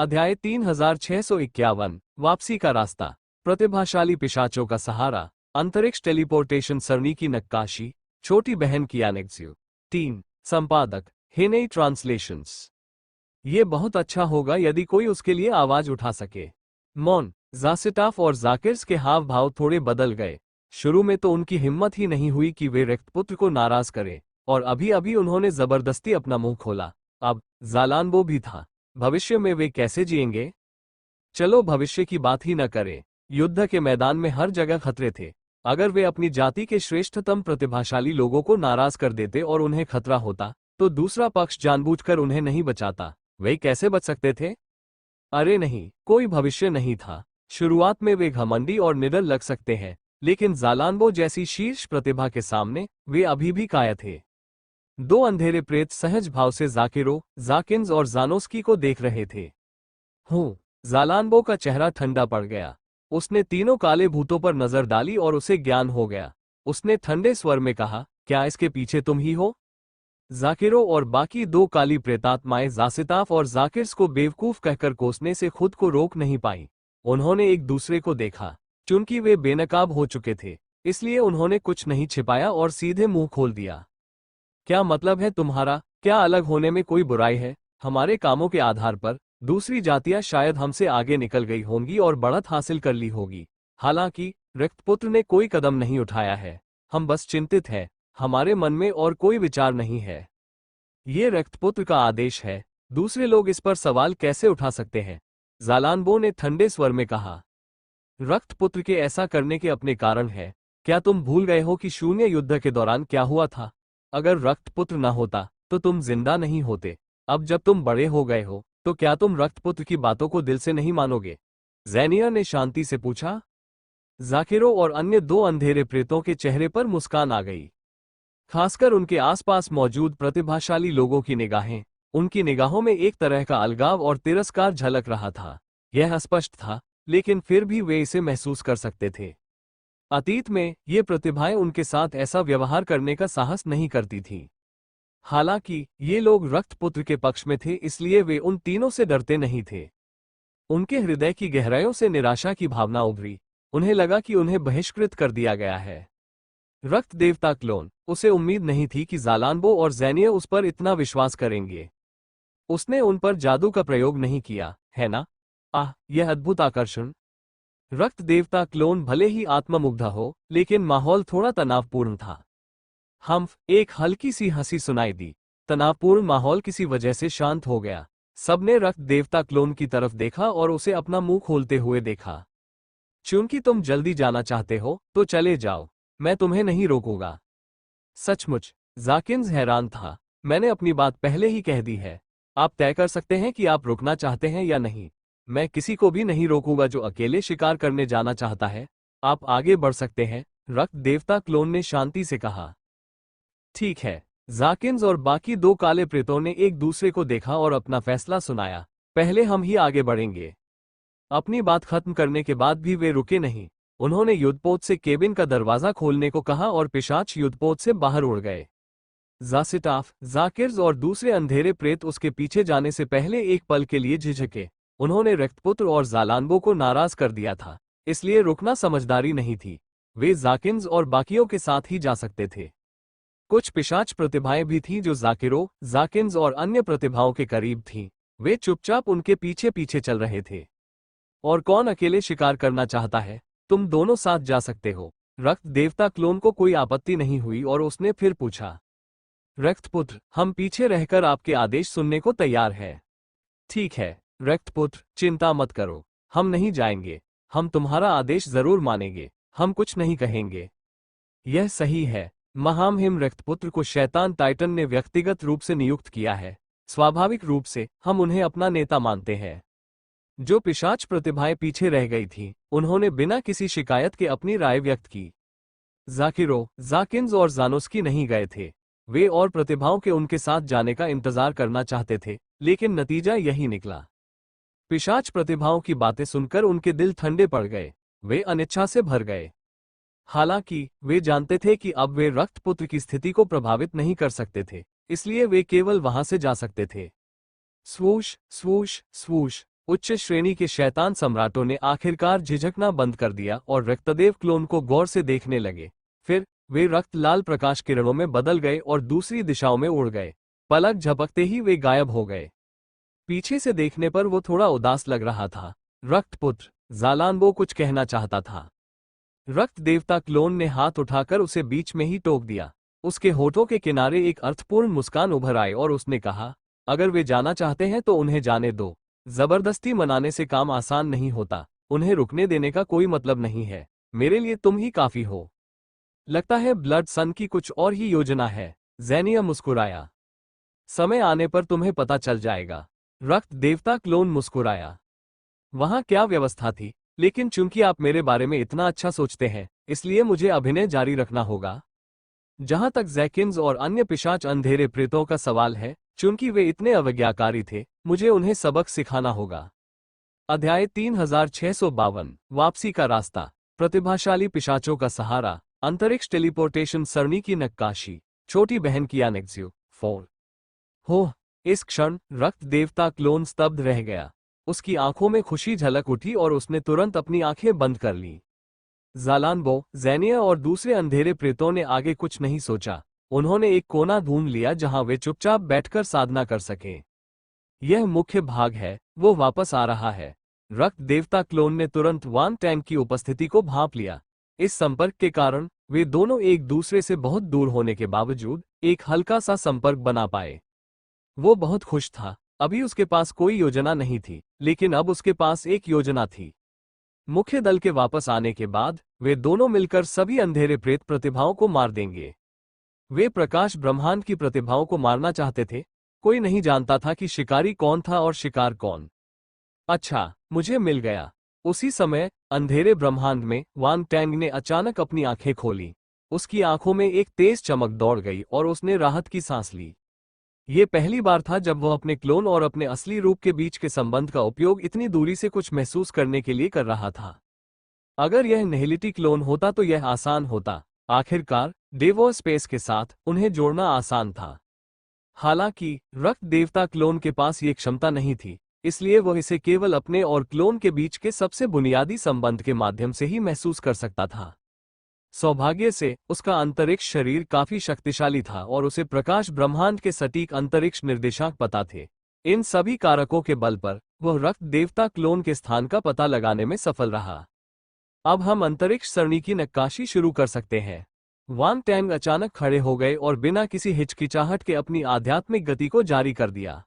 अध्याय 3651 वापसी का रास्ता। प्रतिभाशाली पिशाचों का सहारा। अंतरिक्ष टेलीपोर्टेशन सरणी की नक्काशी। छोटी बहन की एनेक्सियो। 3 संपादक हेनेई ट्रांसलेशंस। ये बहुत अच्छा होगा यदि कोई उसके लिए आवाज उठा सके। मौन। जासिटाफ और जाकिर्स के हाव भाव थोड़े बदल गए। शुरू में तो उनकी हिम्मत ही नहीं हुई कि वे रक्तपुत्र को नाराज करें, और अभी अभी उन्होंने जबरदस्ती अपना मुंह खोला। अब जालानबो भी था। भविष्य में वे कैसे जिएंगे? चलो भविष्य की बात ही न करें। युद्ध के मैदान में हर जगह खतरे थे। अगर वे अपनी जाति के श्रेष्ठतम प्रतिभाशाली लोगों को नाराज कर देते और उन्हें खतरा होता, तो दूसरा पक्ष जानबूझकर उन्हें नहीं बचाता। वे कैसे बच सकते थे? अरे नहीं, कोई भविष्य नहीं था। शुरुआत में वे घमंडी और निडर लग सकते हैं, लेकिन जालानबो जैसी शीर्ष प्रतिभा के सामने वे अभी भी कायर थे। दो अंधेरे प्रेत सहज भाव से जाकिरो, जाकिन्स और जानोस्की को देख रहे थे। जालानबो का चेहरा ठंडा पड़ गया। उसने तीनों काले भूतों पर नजर डाली और उसे ज्ञान हो गया। उसने ठंडे स्वर में कहा, क्या इसके पीछे तुम ही हो? जाकिरो और बाकी दो काली प्रेतात्माएं जासिताफ और जाकिर्स को बेवकूफ कहकर कोसने से खुद को रोक नहीं पाई। उन्होंने एक दूसरे को देखा। चूंकि वे बेनकाब हो चुके थे, इसलिए उन्होंने कुछ नहीं छिपाया और सीधे मुंह खोल दिया। क्या मतलब है तुम्हारा? क्या अलग होने में कोई बुराई है? हमारे कामों के आधार पर दूसरी जातियां शायद हमसे आगे निकल गई होंगी और बढ़त हासिल कर ली होगी। हालांकि रक्तपुत्र ने कोई कदम नहीं उठाया है। हम बस चिंतित हैं। हमारे मन में और कोई विचार नहीं है। ये रक्तपुत्र का आदेश है। दूसरे लोग इस पर सवाल कैसे उठा सकते हैं? जालानबो ने ठंडे स्वर में कहा। रक्तपुत्र के ऐसा करने के अपने कारण है। क्या तुम भूल गए हो कि शून्य युद्ध के दौरान क्या हुआ था? अगर रक्तपुत्र न होता तो तुम जिंदा नहीं होते। अब जब तुम बड़े हो गए हो, तो क्या तुम रक्तपुत्र की बातों को दिल से नहीं मानोगे? ज़ैनिया ने शांति से पूछा। जाकिरो और अन्य दो अंधेरे प्रेतों के चेहरे पर मुस्कान आ गई। खासकर उनके आसपास मौजूद प्रतिभाशाली लोगों की निगाहें। उनकी निगाहों में एक तरह का अलगाव और तिरस्कार झलक रहा था। यह अस्पष्ट था, लेकिन फिर भी वे इसे महसूस कर सकते थे। अतीत में ये प्रतिभाएं उनके साथ ऐसा व्यवहार करने का साहस नहीं करती थीं। हालांकि ये लोग रक्तपुत्र के पक्ष में थे, इसलिए वे उन तीनों से डरते नहीं थे। उनके हृदय की गहराइयों से निराशा की भावना उभरी। उन्हें लगा कि उन्हें बहिष्कृत कर दिया गया है। रक्त देवता क्लोन। उसे उम्मीद नहीं थी कि जालानबो और ज़ैनिया उस पर इतना विश्वास करेंगे। उसने उन पर जादू का प्रयोग नहीं किया, है ना? यह अद्भुत आकर्षण। रक्त देवता क्लोन भले ही आत्ममुग्ध हो, लेकिन माहौल थोड़ा तनावपूर्ण था। एक हल्की सी हंसी सुनाई दी। तनावपूर्ण माहौल किसी वजह से शांत हो गया। सबने रक्त देवता क्लोन की तरफ देखा और उसे अपना मुंह खोलते हुए देखा। चूंकि तुम जल्दी जाना चाहते हो, तो चले जाओ। मैं तुम्हें नहीं रोकूंगा। सचमुच? जाकिन्स हैरान था। मैंने अपनी बात पहले ही कह दी है। आप तय कर सकते हैं कि आप रुकना चाहते हैं या नहीं। मैं किसी को भी नहीं रोकूंगा जो अकेले शिकार करने जाना चाहता है। आप आगे बढ़ सकते हैं, रक्त देवता क्लोन ने शांति से कहा। ठीक है। जाकिन्स और बाकी दो काले प्रेतों ने एक दूसरे को देखा और अपना फैसला सुनाया। पहले हम ही आगे बढ़ेंगे। अपनी बात खत्म करने के बाद भी वे रुके नहीं। उन्होंने युद्धपोत से केबिन का दरवाजा खोलने को कहा और पिशाच युद्धपोत से बाहर उड़ गए। जासिटाफ, जाकिर्स और दूसरे अंधेरे प्रेत उसके पीछे जाने से पहले एक पल के लिए झिझके। उन्होंने रक्तपुत्र और जालानबो को नाराज कर दिया था, इसलिए रुकना समझदारी नहीं थी। वे जाकिन्स और बाकियों के साथ ही जा सकते थे। कुछ पिशाच प्रतिभाएं भी थीं जो जाकिरो, जाकिन्स और अन्य प्रतिभाओं के करीब थीं। वे चुपचाप उनके पीछे पीछे चल रहे थे। और कौन अकेले शिकार करना चाहता है? तुम दोनों साथ जा सकते हो। रक्त देवता क्लोन को कोई आपत्ति नहीं हुई और उसने फिर पूछा। रक्तपुत्र, हम पीछे रहकर आपके आदेश सुनने को तैयार हैं। ठीक है रक्तपुत्र, चिंता मत करो। हम नहीं जाएंगे। हम तुम्हारा आदेश जरूर मानेंगे। हम कुछ नहीं कहेंगे। यह सही है। महामहिम रक्तपुत्र को शैतान टाइटन ने व्यक्तिगत रूप से नियुक्त किया है। स्वाभाविक रूप से हम उन्हें अपना नेता मानते हैं। जो पिशाच प्रतिभाएं पीछे रह गई थीं, उन्होंने बिना किसी शिकायत के अपनी राय व्यक्त की। जाकिरो, जाकिन्स और जानोस्की नहीं गए थे। वे और प्रतिभाओं के उनके साथ जाने का इंतजार करना चाहते थे, लेकिन नतीजा यही निकला। पिशाच प्रतिभाओं की बातें सुनकर उनके दिल ठंडे पड़ गए। वे अनिच्छा से भर गए। हालांकि वे जानते थे कि अब वे रक्तपुत्र की स्थिति को प्रभावित नहीं कर सकते थे, इसलिए वे केवल वहां से जा सकते थे। स्वूश स्वूश स्वूश। उच्च श्रेणी के शैतान सम्राटों ने आखिरकार झिझकना बंद कर दिया और रक्तदेव क्लोन को गौर से देखने लगे। फिर वे रक्त लाल प्रकाश किरणों में बदल गए और दूसरी दिशाओं में उड़ गए। पलक झपकते ही वे गायब हो गए। पीछे से देखने पर वो थोड़ा उदास लग रहा था। रक्तपुत्र, ज़ालानबो कुछ कहना चाहता था। रक्त देवता क्लोन ने हाथ उठाकर उसे बीच में ही टोक दिया। उसके होठों के किनारे एक अर्थपूर्ण मुस्कान उभर आई और उसने कहा, अगर वे जाना चाहते हैं तो उन्हें जाने दो। जबरदस्ती मनाने से काम आसान नहीं होता। उन्हें रुकने देने का कोई मतलब नहीं है। मेरे लिए तुम ही काफी हो। लगता है ब्लड सन की कुछ और ही योजना है। ज़ेनिया मुस्कुराया। समय आने पर तुम्हें पता चल जाएगा। रक्त देवता क्लोन मुस्कुराया। वहां क्या व्यवस्था थी, लेकिन चूंकि आप मेरे बारे में इतना अच्छा सोचते हैं, इसलिए मुझे अभिनय जारी रखना होगा। जहां तक जैकिन्स और अन्य पिशाच अंधेरे प्रेतों का सवाल है, चूंकि वे इतने अवज्ञाकारी थे, मुझे उन्हें सबक सिखाना होगा। अध्याय 3652 वापसी का रास्ता। प्रतिभाशाली पिशाचों का सहारा। अंतरिक्ष टेलीपोर्टेशन सरणी की नक्काशी। छोटी बहन की एनेक्सियो 4। हो, इस क्षण रक्त देवता क्लोन स्तब्ध रह गया। उसकी आंखों में खुशी झलक उठी और उसने तुरंत अपनी आंखें बंद कर ली। ज़ालानबो, ज़ेनिया और दूसरे अंधेरे प्रेतों ने आगे कुछ नहीं सोचा। उन्होंने एक कोना ढूंढ लिया जहां वे चुपचाप बैठकर साधना कर सकें। यह मुख्य भाग है, वो वापस आ रहा है। रक्त देवता क्लोन ने तुरंत वान टैंग की उपस्थिति को भांप लिया। इस संपर्क के कारण वे दोनों एक दूसरे से बहुत दूर होने के बावजूद एक हल्का सा संपर्क बना पाए। वो बहुत खुश था। अभी उसके पास कोई योजना नहीं थी, लेकिन अब उसके पास एक योजना थी। मुख्य दल के वापस आने के बाद वे दोनों मिलकर सभी अंधेरे प्रेत प्रतिभाओं को मार देंगे। वे प्रकाश ब्रह्मांड की प्रतिभाओं को मारना चाहते थे। कोई नहीं जानता था कि शिकारी कौन था और शिकार कौन। अच्छा, मुझे मिल गया। उसी समय अंधेरे ब्रह्मांड में वान टैंग ने अचानक अपनी आंखें खोली। उसकी आंखों में एक तेज चमक दौड़ गई और उसने राहत की सांस ली। ये पहली बार था जब वह अपने क्लोन और अपने असली रूप के बीच के संबंध का उपयोग इतनी दूरी से कुछ महसूस करने के लिए कर रहा था। अगर यह नेहिलिटी क्लोन होता तो यह आसान होता। आखिरकार डेवो स्पेस के साथ उन्हें जोड़ना आसान था। हालांकि रक्त देवता क्लोन के पास ये क्षमता नहीं थी, इसलिए वह इसे केवल अपने और क्लोन के बीच के सबसे बुनियादी संबंध के माध्यम से ही महसूस कर सकता था। सौभाग्य से उसका अंतरिक्ष शरीर काफी शक्तिशाली था और उसे प्रकाश ब्रह्मांड के सटीक अंतरिक्ष निर्देशांक पता थे। इन सभी कारकों के बल पर वह रक्त देवता क्लोन के स्थान का पता लगाने में सफल रहा। अब हम अंतरिक्ष सरणी की नक्काशी शुरू कर सकते हैं। वान टैंग अचानक खड़े हो गए और बिना किसी हिचकिचाहट के अपनी आध्यात्मिक गति को जारी कर दिया।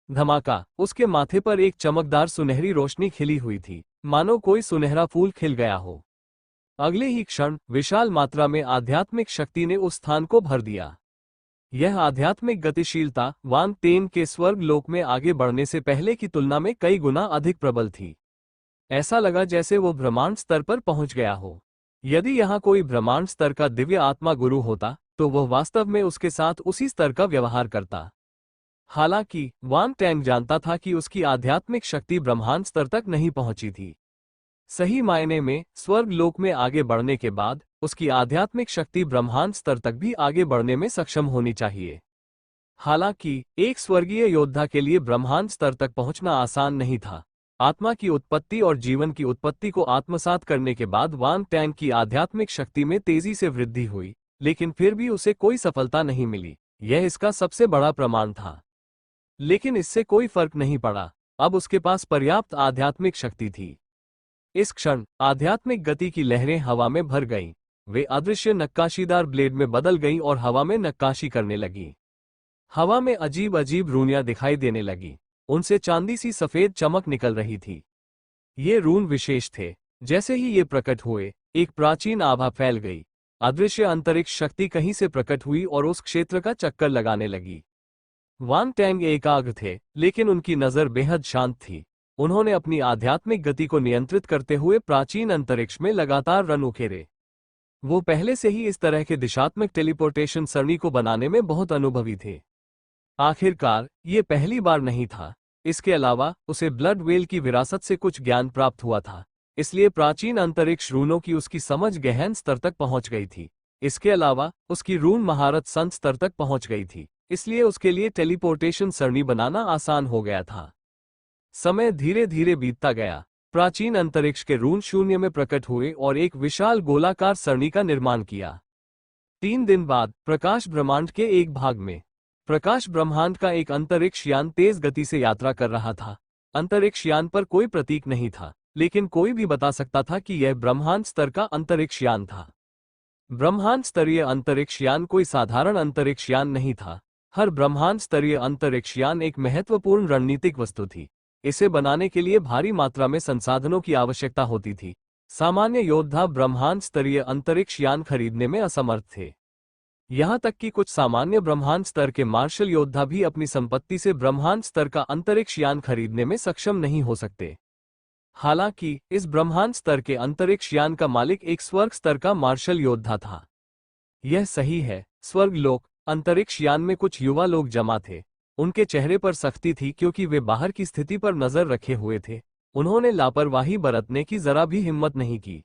धमाका! उसके माथे पर एक चमकदार सुनहरी रोशनी खिली हुई थी, मानो कोई सुनहरा फूल खिल गया हो। अगले ही क्षण विशाल मात्रा में आध्यात्मिक शक्ति ने उस स्थान को भर दिया। यह आध्यात्मिक गतिशीलता वान तेन के स्वर्ग लोक में आगे बढ़ने से पहले की तुलना में कई गुना अधिक प्रबल थी। ऐसा लगा जैसे वो ब्रह्मांड स्तर पर पहुंच गया हो। यदि यहाँ कोई ब्रह्मांड स्तर का दिव्य आत्मा गुरु होता, तो वह वास्तव में उसके साथ उसी स्तर का व्यवहार करता। हालांकि वान टैंग जानता था कि उसकी आध्यात्मिक शक्ति ब्रह्मांड स्तर तक नहीं पहुंची थी। सही मायने में स्वर्ग लोक में आगे बढ़ने के बाद उसकी आध्यात्मिक शक्ति ब्रह्मांड स्तर तक भी आगे बढ़ने में सक्षम होनी चाहिए। हालांकि एक स्वर्गीय योद्धा के लिए ब्रह्मांड स्तर तक पहुंचना आसान नहीं था। आत्मा की उत्पत्ति और जीवन की उत्पत्ति को आत्मसात करने के बाद वान टैंग की आध्यात्मिक शक्ति में तेजी से वृद्धि हुई, लेकिन फिर भी उसे कोई सफलता नहीं मिली। यह इसका सबसे बड़ा प्रमाण था। लेकिन इससे कोई फर्क नहीं पड़ा। अब उसके पास पर्याप्त आध्यात्मिक शक्ति थी। इस क्षण आध्यात्मिक गति की लहरें हवा में भर गईं। वे अदृश्य नक्काशीदार ब्लेड में बदल गईं और हवा में नक्काशी करने लगीं। हवा में अजीब अजीब रूनियां दिखाई देने लगीं। उनसे चांदी सी सफेद चमक निकल रही थी। ये रून विशेष थे। जैसे ही ये प्रकट हुए, एक प्राचीन आभा फैल गई। अदृश्य अंतरिक्ष शक्ति कहीं से प्रकट हुई और उस क्षेत्र का चक्कर लगाने लगी। वान टैंग एकाग्र थे, लेकिन उनकी नजर बेहद शांत थी। उन्होंने अपनी आध्यात्मिक गति को नियंत्रित करते हुए प्राचीन अंतरिक्ष में लगातार रन उखेरे। वो पहले से ही इस तरह के दिशात्मक टेलीपोर्टेशन सरणी को बनाने में बहुत अनुभवी थे। आखिरकार ये पहली बार नहीं था। इसके अलावा उसे ब्लड वेल की विरासत से कुछ ज्ञान प्राप्त हुआ था, इसलिए प्राचीन अंतरिक्ष रूनों की उसकी समझ गहन स्तर तक पहुंच गई थी। इसके अलावा उसकी रून महारत संत स्तर तक पहुंच गई थी, इसलिए उसके लिए टेलीपोर्टेशन सरणी बनाना आसान हो गया था। समय धीरे धीरे बीतता गया। प्राचीन अंतरिक्ष के रून शून्य में प्रकट हुए और एक विशाल गोलाकार सरणी का निर्माण किया। 3 दिन बाद प्रकाश ब्रह्मांड के एक भाग में, प्रकाश ब्रह्मांड का एक अंतरिक्ष यान तेज गति से यात्रा कर रहा था। अंतरिक्ष यान पर कोई प्रतीक नहीं था, लेकिन कोई भी बता सकता था कि यह ब्रह्मांड स्तर का अंतरिक्ष यान था। ब्रह्मांड स्तरीय अंतरिक्ष यान कोई साधारण अंतरिक्ष यान नहीं था। हर ब्रह्मांड स्तरीय अंतरिक्ष यान एक महत्वपूर्ण रणनीतिक वस्तु थी। इसे बनाने के लिए भारी मात्रा में संसाधनों की आवश्यकता होती थी। सामान्य योद्धा ब्रह्मांड स्तरीय अंतरिक्ष यान खरीदने में असमर्थ थे। यहां तक कि कुछ सामान्य ब्रह्मांड स्तर के मार्शल योद्धा भी अपनी संपत्ति से ब्रह्मांड स्तर का अंतरिक्ष यान खरीदने में सक्षम नहीं हो सकते। हालांकि इस ब्रह्मांड स्तर के अंतरिक्ष यान का मालिक एक स्वर्ग स्तर का मार्शल योद्धा था। यह सही है, स्वर्गलोक अंतरिक्ष यान में कुछ युवा लोग जमा थे। उनके चेहरे पर सख्ती थी क्योंकि वे बाहर की स्थिति पर नजर रखे हुए थे। उन्होंने लापरवाही बरतने की जरा भी हिम्मत नहीं की।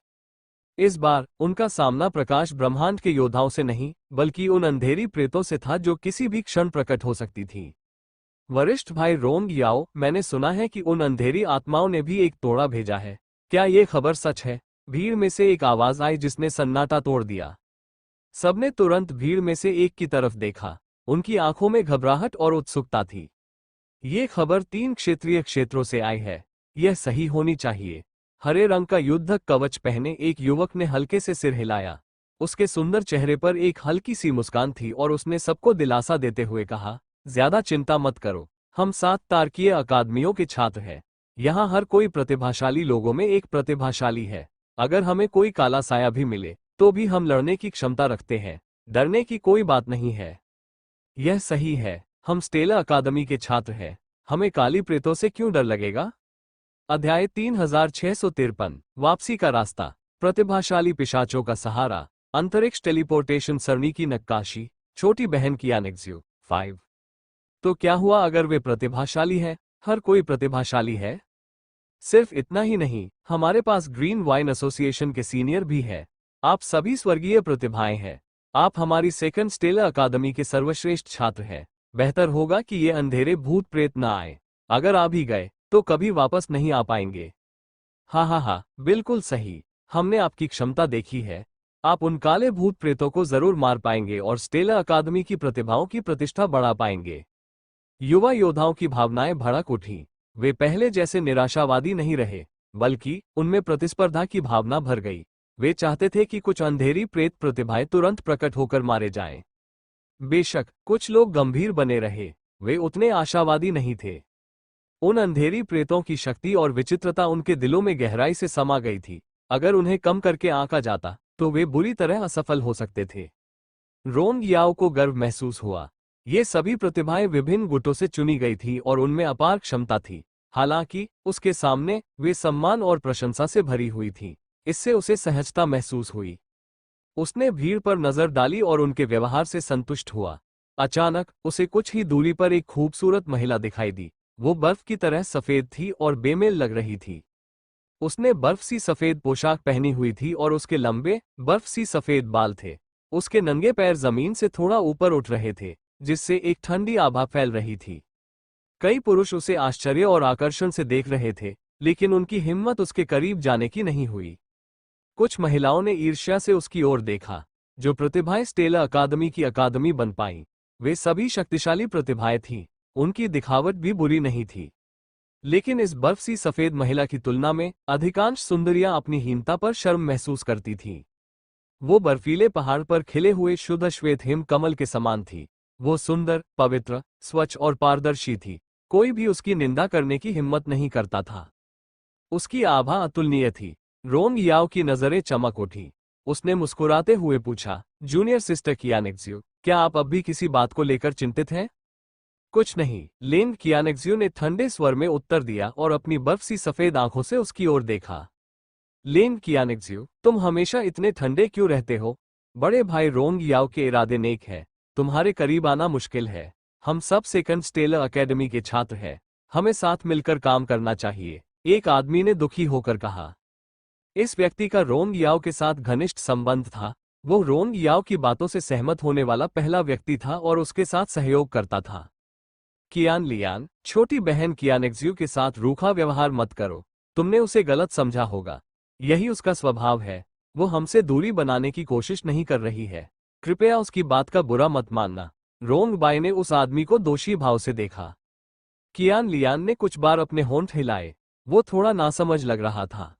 इस बार उनका सामना प्रकाश ब्रह्मांड के योद्धाओं से नहीं, बल्कि उन अंधेरी प्रेतों से था जो किसी भी क्षण प्रकट हो सकती थी। वरिष्ठ भाई रोंग याओ, मैंने सुना है कि उन अंधेरी आत्माओं ने भी एक तोड़ा भेजा है। क्या ये खबर सच है? भीड़ में से एक आवाज आई जिसने सन्नाटा तोड़ दिया। सबने तुरंत भीड़ में से एक की तरफ देखा। उनकी आंखों में घबराहट और उत्सुकता थी। ये खबर 3 क्षेत्रीय क्षेत्रों से आई है। यह सही होनी चाहिए। हरे रंग का युद्धक कवच पहने एक युवक ने हल्के से सिर हिलाया। उसके सुंदर चेहरे पर एक हल्की सी मुस्कान थी और उसने सबको दिलासा देते हुए कहा, ज्यादा चिंता मत करो, हम 7 तारकीय अकादमियों के छात्र हैं। यहाँ हर कोई प्रतिभाशाली लोगों में एक प्रतिभाशाली है। अगर हमें कोई काला साया भी मिले तो भी हम लड़ने की क्षमता रखते हैं। डरने की कोई बात नहीं है। यह सही है, हम स्टेला अकादमी के छात्र हैं। हमें काली प्रेतों से क्यों डर लगेगा? अध्याय 3653 वापसी का रास्ता। प्रतिभाशाली पिशाचों का सहारा। अंतरिक्ष टेलीपोर्टेशन सरणी की नक्काशी। छोटी बहन की एनेक्सियो 5। तो क्या हुआ अगर वे प्रतिभाशाली हैं? हर कोई प्रतिभाशाली है। सिर्फ इतना ही नहीं, हमारे पास ग्रीन वाइन एसोसिएशन के सीनियर भी है। आप सभी स्वर्गीय प्रतिभाएं हैं। आप हमारी सेकंड स्टेला अकादमी के सर्वश्रेष्ठ छात्र हैं। बेहतर होगा कि ये अंधेरे भूत प्रेत न आए। अगर आ भी गए तो कभी वापस नहीं आ पाएंगे। हाँ, बिल्कुल सही। हमने आपकी क्षमता देखी है। आप उन काले भूत प्रेतों को जरूर मार पाएंगे और स्टेला अकादमी की प्रतिभाओं की प्रतिष्ठा बढ़ा पाएंगे। युवा योद्धाओं की भावनाएं भड़क उठी। वे पहले जैसे निराशावादी नहीं रहे, बल्कि उनमें प्रतिस्पर्धा की भावना भर गई। वे चाहते थे कि कुछ अंधेरी प्रेत प्रतिभाएं तुरंत प्रकट होकर मारे जाएं। बेशक कुछ लोग गंभीर बने रहे, वे उतने आशावादी नहीं थे। उन अंधेरी प्रेतों की शक्ति और विचित्रता उनके दिलों में गहराई से समा गई थी। अगर उन्हें कम करके आंका जाता तो वे बुरी तरह असफल हो सकते थे। रोंग याओ को गर्व महसूस हुआ। ये सभी प्रतिभाएं विभिन्न गुटों से चुनी गई थी और उनमें अपार क्षमता थी। हालांकि उसके सामने वे सम्मान और प्रशंसा से भरी हुई थी। इससे उसे सहजता महसूस हुई। उसने भीड़ पर नजर डाली और उनके व्यवहार से संतुष्ट हुआ। अचानक उसे कुछ ही दूरी पर एक खूबसूरत महिला दिखाई दी। वो बर्फ की तरह सफेद थी और बेमेल लग रही थी। उसने बर्फ सी सफेद पोशाक पहनी हुई थी और उसके लंबे बर्फ सी सफेद बाल थे। उसके नंगे पैर जमीन से थोड़ा ऊपर उठ रहे थे, जिससे एक ठंडी आभा फैल रही थी। कई पुरुष उसे आश्चर्य और आकर्षण से देख रहे थे, लेकिन उनकी हिम्मत उसके करीब जाने की नहीं हुई। कुछ महिलाओं ने ईर्ष्या से उसकी ओर देखा। जो प्रतिभाएं स्टेला अकादमी की अकादमी बन पाईं, वे सभी शक्तिशाली प्रतिभाएं थीं। उनकी दिखावट भी बुरी नहीं थी, लेकिन इस बर्फ सी सफेद महिला की तुलना में अधिकांश सुंदरियां अपनी हीनता पर शर्म महसूस करती थीं। वो बर्फीले पहाड़ पर खिले हुए शुद्ध श्वेत हिम कमल के समान थी। वो सुंदर, पवित्र, स्वच्छ और पारदर्शी थी। कोई भी उसकी निंदा करने की हिम्मत नहीं करता था। उसकी आभा अतुलनीय थी। रोंग याओ की नजरें चमक उठी। उसने मुस्कुराते हुए पूछा, जूनियर सिस्टर कियानेक्जियो, क्या आप अब भी किसी बात को लेकर चिंतित हैं? कुछ नहीं, लेन कियानेक्जियो ने ठंडे स्वर में उत्तर दिया और अपनी बर्फ सी सफेद आंखों से उसकी ओर देखा। लेन कियानेक्जियो, तुम हमेशा इतने ठंडे क्यों रहते हो? बड़े भाई रोंग याओ के इरादे नेक है। तुम्हारे करीब आना मुश्किल है। हम सब सेकंड स्टेला अकेडमी के छात्र हैं। हमें साथ मिलकर काम करना चाहिए, एक आदमी ने दुखी होकर कहा। इस व्यक्ति का रोंग याओ के साथ घनिष्ठ संबंध था। वो रोंग याओ की बातों से सहमत होने वाला पहला व्यक्ति था और उसके साथ सहयोग करता था। कियान लियान, छोटी बहन कियानेक्ज्यू के साथ रूखा व्यवहार मत करो। तुमने उसे गलत समझा होगा। यही उसका स्वभाव है। वो हमसे दूरी बनाने की कोशिश नहीं कर रही है। कृपया उसकी बात का बुरा मत मानना। रोंग बाई ने उस आदमी को दोषी भाव से देखा। कियान लियान ने कुछ बार अपने होंठ हिलाए। वो थोड़ा नासमझ लग रहा था।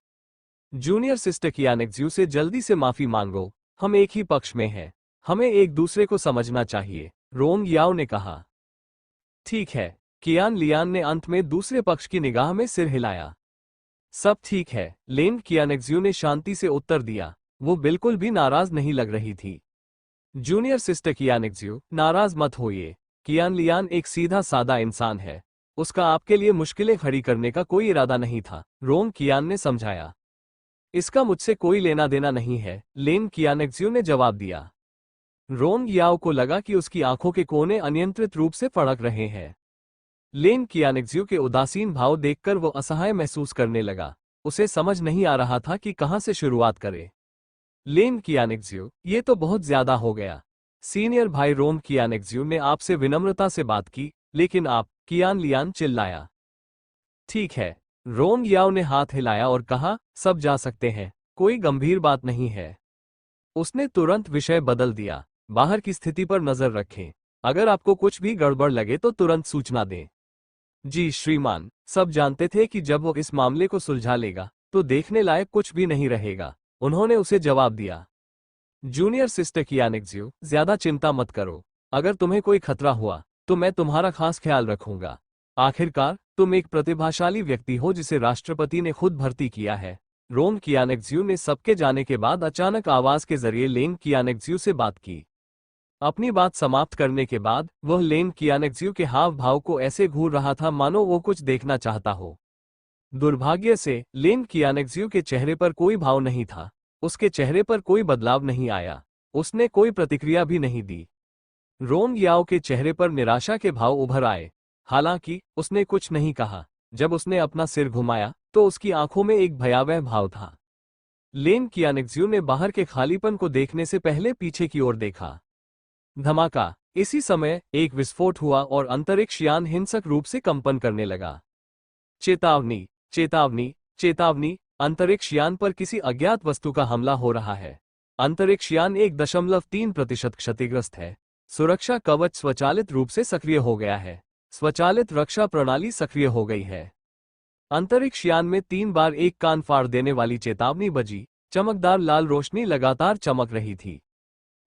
जूनियर सिस्टर कियानेक्ज्यू से जल्दी से माफी मांगो। हम एक ही पक्ष में हैं। हमें एक दूसरे को समझना चाहिए, रोंग याओ ने कहा। ठीक है। कियान लियान ने अंत में दूसरे पक्ष की निगाह में सिर हिलाया। सब ठीक है, लेन कियानेक्ज्यू ने शांति से उत्तर दिया। वो बिल्कुल भी नाराज नहीं लग रही थी। जूनियर सिस्टर कियानेक्ज्यू, नाराज मत होइए। कियान लियान एक सीधा सादा इंसान है। उसका आपके लिए मुश्किलें खड़ी करने का कोई इरादा नहीं था, रोंग कियान ने समझाया। इसका मुझसे कोई लेना देना नहीं है, लेन कियानेक्ज्यू ने जवाब दिया। रोंग याओ को लगा कि उसकी आंखों के कोने अनियंत्रित रूप से फड़क रहे हैं। लेन कियानेक्ज्यू के उदासीन भाव देखकर वो असहाय महसूस करने लगा। उसे समझ नहीं आ रहा था कि कहां से शुरुआत करे। लेन कियानेक्ज्यू, ये तो बहुत ज्यादा हो गया। सीनियर भाई रोंग कियानेक्ज्यू ने आपसे विनम्रता से बात की, लेकिन आप, कियान लियान चिल्लाया। ठीक है। रोंग याओ ने हाथ हिलाया और कहा, सब जा सकते हैं, कोई गंभीर बात नहीं है। उसने तुरंत विषय बदल दिया। बाहर की स्थिति पर नजर रखें। अगर आपको कुछ भी गड़बड़ लगे तो तुरंत सूचना दें। जी श्रीमान, सब जानते थे कि जब वो इस मामले को सुलझा लेगा तो देखने लायक कुछ भी नहीं रहेगा, उन्होंने उसे जवाब दिया। जूनियर सिस्टर कियानेक्ज्यू, ज्यादा चिंता मत करो। अगर तुम्हें कोई खतरा हुआ तो मैं तुम्हारा खास ख्याल रखूंगा। आखिरकार तुम एक प्रतिभाशाली व्यक्ति हो जिसे राष्ट्रपति ने खुद भर्ती किया है। रोंग कियानेक्ज्यू ने सबके जाने के बाद अचानक आवाज के जरिए लेन कियानेक्ज्यू से बात की। अपनी बात समाप्त करने के बाद वह लेन कियानेक्ज्यू के हाव भाव को ऐसे घूर रहा था मानो वो कुछ देखना चाहता हो। दुर्भाग्य से लेन कियानेक्ज्यू के चेहरे पर कोई भाव नहीं था। उसके चेहरे पर कोई बदलाव नहीं आया। उसने कोई प्रतिक्रिया भी नहीं दी। रोंग याओ के चेहरे पर निराशा के भाव उभर आए। हालांकि उसने कुछ नहीं कहा। जब उसने अपना सिर घुमाया तो उसकी आंखों में एक भयावह भाव था। लेन कियानेक्ज्यू ने बाहर के खालीपन को देखने से पहले पीछे की ओर देखा। धमाका। इसी समय एक विस्फोट हुआ और अंतरिक्ष यान हिंसक रूप से कंपन करने लगा। चेतावनी, चेतावनी, चेतावनी, अंतरिक्ष यान पर किसी अज्ञात वस्तु का हमला हो रहा है। अंतरिक्ष यान 1.3% क्षतिग्रस्त है। सुरक्षा कवच स्वचालित रूप से सक्रिय हो गया है। स्वचालित रक्षा प्रणाली सक्रिय हो गई है। अंतरिक्ष यान में 3 बार एक कान फाड़ देने वाली चेतावनी बजी। चमकदार लाल रोशनी लगातार चमक रही थी।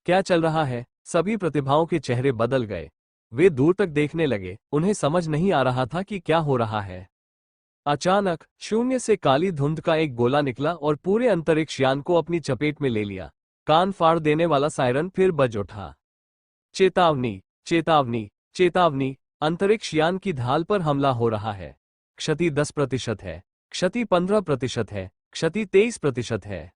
क्या चल रहा है? सभी प्रतिभाओं के चेहरे बदल गए। वे दूर तक देखने लगे। उन्हें समझ नहीं आ रहा था कि क्या हो रहा है। अचानक शून्य से काली धुंध का एक गोला निकला और पूरे अंतरिक्ष यान को अपनी चपेट में ले लिया। कान फाड़ देने वाला सायरन फिर बज उठा। चेतावनी, चेतावनी, चेतावनी, अंतरिक्ष यान की ढाल पर हमला हो रहा है। क्षति 10% है। क्षति 15% है। क्षति 23% है।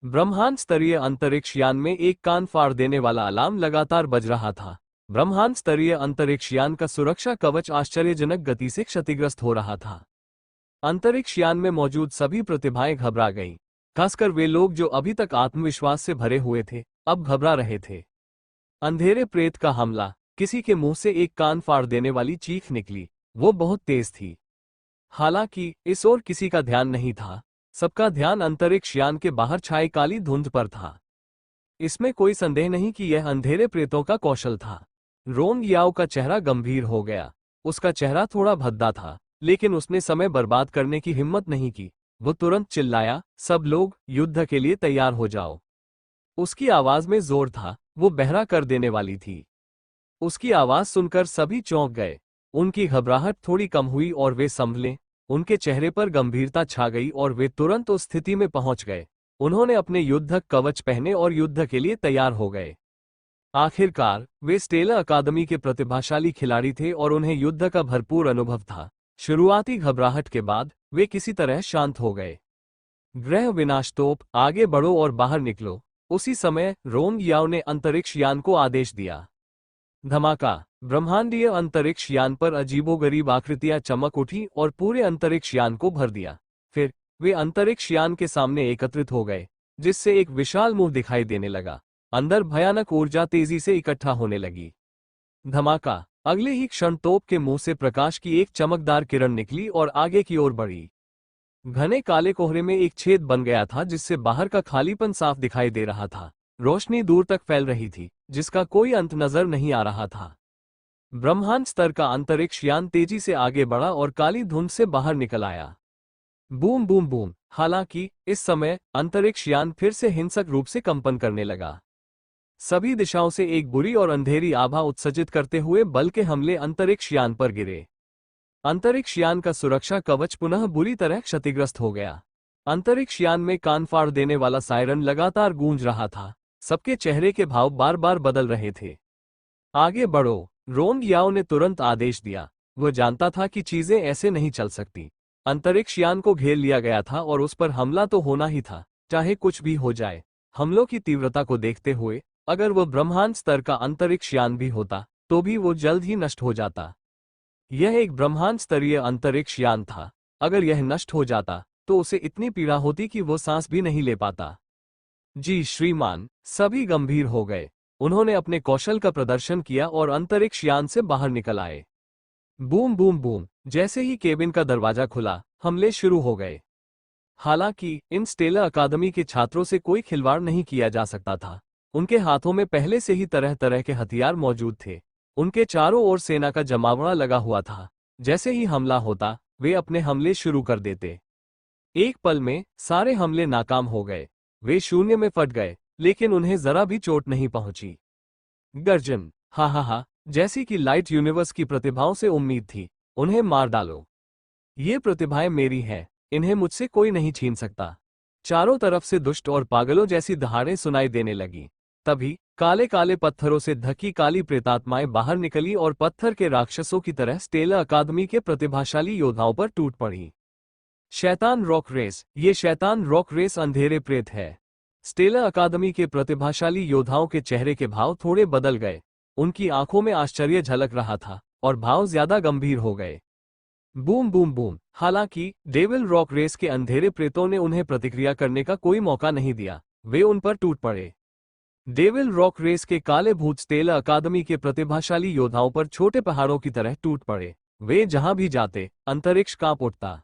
ब्रह्मांड स्तरीय अंतरिक्ष यान में एक कान फाड़ देने वाला अलार्म लगातार बज रहा था। ब्रह्मांड स्तरीय अंतरिक्ष यान का सुरक्षा कवच आश्चर्यजनक गति से क्षतिग्रस्त हो रहा था। अंतरिक्ष यान में मौजूद सभी प्रतिभाएं घबरा गईं। खासकर वे लोग जो अभी तक आत्मविश्वास से भरे हुए थे, अब घबरा रहे थे। अंधेरे प्रेत का हमला। किसी के मुंह से एक कान फाड़ देने वाली चीख निकली। वो बहुत तेज थी। हालांकि इस ओर किसी का ध्यान नहीं था। सबका ध्यान अंतरिक्ष यान के बाहर छाई काली धुंध पर था। इसमें कोई संदेह नहीं कि यह अंधेरे प्रेतों का कौशल था। रोंग याओ का चेहरा गंभीर हो गया। उसका चेहरा थोड़ा भद्दा था, लेकिन उसने समय बर्बाद करने की हिम्मत नहीं की। वो तुरंत चिल्लाया, सब लोग युद्ध के लिए तैयार हो जाओ। उसकी आवाज में जोर था। वो बहरा कर देने वाली थी। उसकी आवाज सुनकर सभी चौंक गए। उनकी घबराहट थोड़ी कम हुई और वे संभले। उनके चेहरे पर गंभीरता छा गई और वे तुरंत उस स्थिति में पहुंच गए। उन्होंने अपने युद्धक कवच पहने और युद्ध के लिए तैयार हो गए। आखिरकार वे स्टेला अकादमी के प्रतिभाशाली खिलाड़ी थे और उन्हें युद्ध का भरपूर अनुभव था। शुरुआती घबराहट के बाद वे किसी तरह शांत हो गए। ग्रह विनाश तोप, आगे बढ़ो और बाहर निकलो। उसी समय रोंग याओ ने अंतरिक्ष यान को आदेश दिया। धमाका। ब्रह्मांडीय अंतरिक्ष यान पर अजीबोगरीब आकृतियां चमक उठी और पूरे अंतरिक्ष यान को भर दिया। फिर वे अंतरिक्ष यान के सामने एकत्रित हो गए, जिससे एक विशाल मुंह दिखाई देने लगा। अंदर भयानक ऊर्जा तेजी से इकट्ठा होने लगी। धमाका। अगले ही क्षण तोप के मुंह से प्रकाश की एक चमकदार किरण निकली और आगे की ओर बढ़ी। घने काले कोहरे में एक छेद बन गया था जिससे बाहर का खालीपन साफ दिखाई दे रहा था। रोशनी दूर तक फैल रही थी जिसका कोई अंत नजर नहीं आ रहा था। ब्रह्मांड स्तर का अंतरिक्ष यान तेजी से आगे बढ़ा और काली धुंध से बाहर निकल आया। Boom boom boom. हालांकि इस समय अंतरिक्ष यान फिर से हिंसक रूप से कंपन करने लगा। सभी दिशाओं से एक बुरी और अंधेरी आभा उत्सर्जित करते हुए बल के हमले अंतरिक्ष यान पर गिरे। अंतरिक्ष यान का सुरक्षा कवच पुनः बुरी तरह क्षतिग्रस्त हो गया। अंतरिक्ष यान में कान फाड़ देने वाला सायरन लगातार गूंज रहा था। सबके चेहरे के भाव बार बार बदल रहे थे। आगे बढ़ो, रोंग याओ ने तुरंत आदेश दिया। वह जानता था कि चीजें ऐसे नहीं चल सकती। अंतरिक्ष यान को घेर लिया गया था और उस पर हमला तो होना ही था, चाहे कुछ भी हो जाए। हमलों की तीव्रता को देखते हुए अगर वह ब्रह्मांड स्तर का अंतरिक्ष यान भी होता तो भी वो जल्द ही नष्ट हो जाता। यह एक ब्रह्मांड स्तरीय अंतरिक्ष यान था। अगर यह नष्ट हो जाता तो उसे इतनी पीड़ा होती कि वो सांस भी नहीं ले पाता। जी श्रीमान। सभी गंभीर हो गए। उन्होंने अपने कौशल का प्रदर्शन किया और अंतरिक्ष यान से बाहर निकल आए। Boom boom boom. जैसे ही केबिन का दरवाजा खुला, हमले शुरू हो गए। हालांकि इन स्टेला अकादमी के छात्रों से कोई खिलवाड़ नहीं किया जा सकता था। उनके हाथों में पहले से ही तरह तरह के हथियार मौजूद थे। उनके चारों ओर सेना का जमावड़ा लगा हुआ था। जैसे ही हमला होता वे अपने हमले शुरू कर देते। एक पल में सारे हमले नाकाम हो गए। वे शून्य में फट गए, लेकिन उन्हें जरा भी चोट नहीं पहुंची। गर्जन। हा हा हा। जैसी कि लाइट यूनिवर्स की प्रतिभाओं से उम्मीद थी। उन्हें मार डालो। ये प्रतिभाएं मेरी हैं, इन्हें मुझसे कोई नहीं छीन सकता। चारों तरफ से दुष्ट और पागलों जैसी दहाड़ें सुनाई देने लगी। तभी काले काले पत्थरों से ढकी काली प्रेतात्माएं बाहर निकली और पत्थर के राक्षसों की तरह स्टेला अकादमी के प्रतिभाशाली योद्धाओं पर टूट पड़ी। शैतान रॉक रेस। ये शैतान रॉक रेस अंधेरे प्रेत है। स्टेला अकादमी के प्रतिभाशाली योद्धाओं के चेहरे के भाव थोड़े बदल गए। उनकी आंखों में आश्चर्य झलक रहा था और भाव ज्यादा गंभीर हो गए। Boom boom boom. हालांकि डेविल रॉक रेस के अंधेरे प्रेतों ने उन्हें प्रतिक्रिया करने का कोई मौका नहीं दिया। वे उन पर टूट पड़े। डेविल रॉक रेस के काले भूत स्टेला अकादमी के प्रतिभाशाली योद्धाओं पर छोटे पहाड़ों की तरह टूट पड़े। वे जहां भी जाते अंतरिक्ष कांप उठता।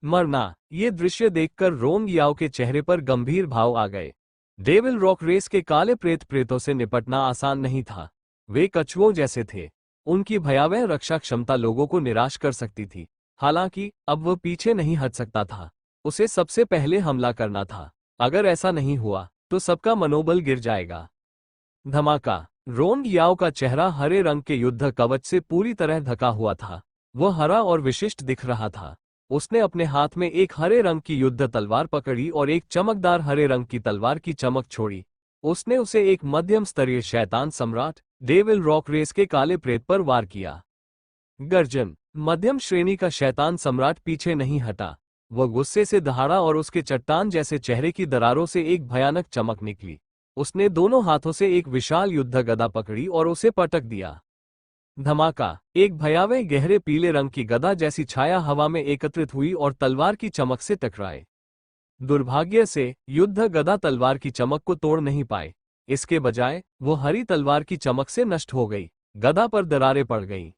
मरना। ये दृश्य देखकर रोंग याओ के चेहरे पर गंभीर भाव आ गए। डेविल रॉक रेस के काले प्रेतों से निपटना आसान नहीं था। वे कछुओं जैसे थे। उनकी भयावह रक्षा क्षमता लोगों को निराश कर सकती थी। हालांकि अब वह पीछे नहीं हट सकता था। उसे सबसे पहले हमला करना था। अगर ऐसा नहीं हुआ तो सबका मनोबल गिर जाएगा। धमाका। रोंग याओ का चेहरा हरे रंग के युद्ध कवच से पूरी तरह ढका हुआ था। वह हरा और विशिष्ट दिख रहा था। उसने अपने हाथ में एक हरे रंग की युद्ध तलवार पकड़ी और एक चमकदार हरे रंग की तलवार की चमक छोड़ी। उसने उसे एक मध्यम स्तरीय शैतान सम्राट डेविल रॉक रेस के काले प्रेत पर वार किया। गर्जन। मध्यम श्रेणी का शैतान सम्राट पीछे नहीं हटा। वह गुस्से से दहाड़ा और उसके चट्टान जैसे चेहरे की दरारों से एक भयानक चमक निकली। उसने दोनों हाथों से एक विशाल युद्ध गदा पकड़ी और उसे पटक दिया। धमाका। एक भयावह गहरे पीले रंग की गदा जैसी छाया हवा में एकत्रित हुई और तलवार की चमक से टकराए। दुर्भाग्य से युद्ध गदा तलवार की चमक को तोड़ नहीं पाए। इसके बजाय वो हरी तलवार की चमक से नष्ट हो गई। गदा पर दरारें पड़ गईं।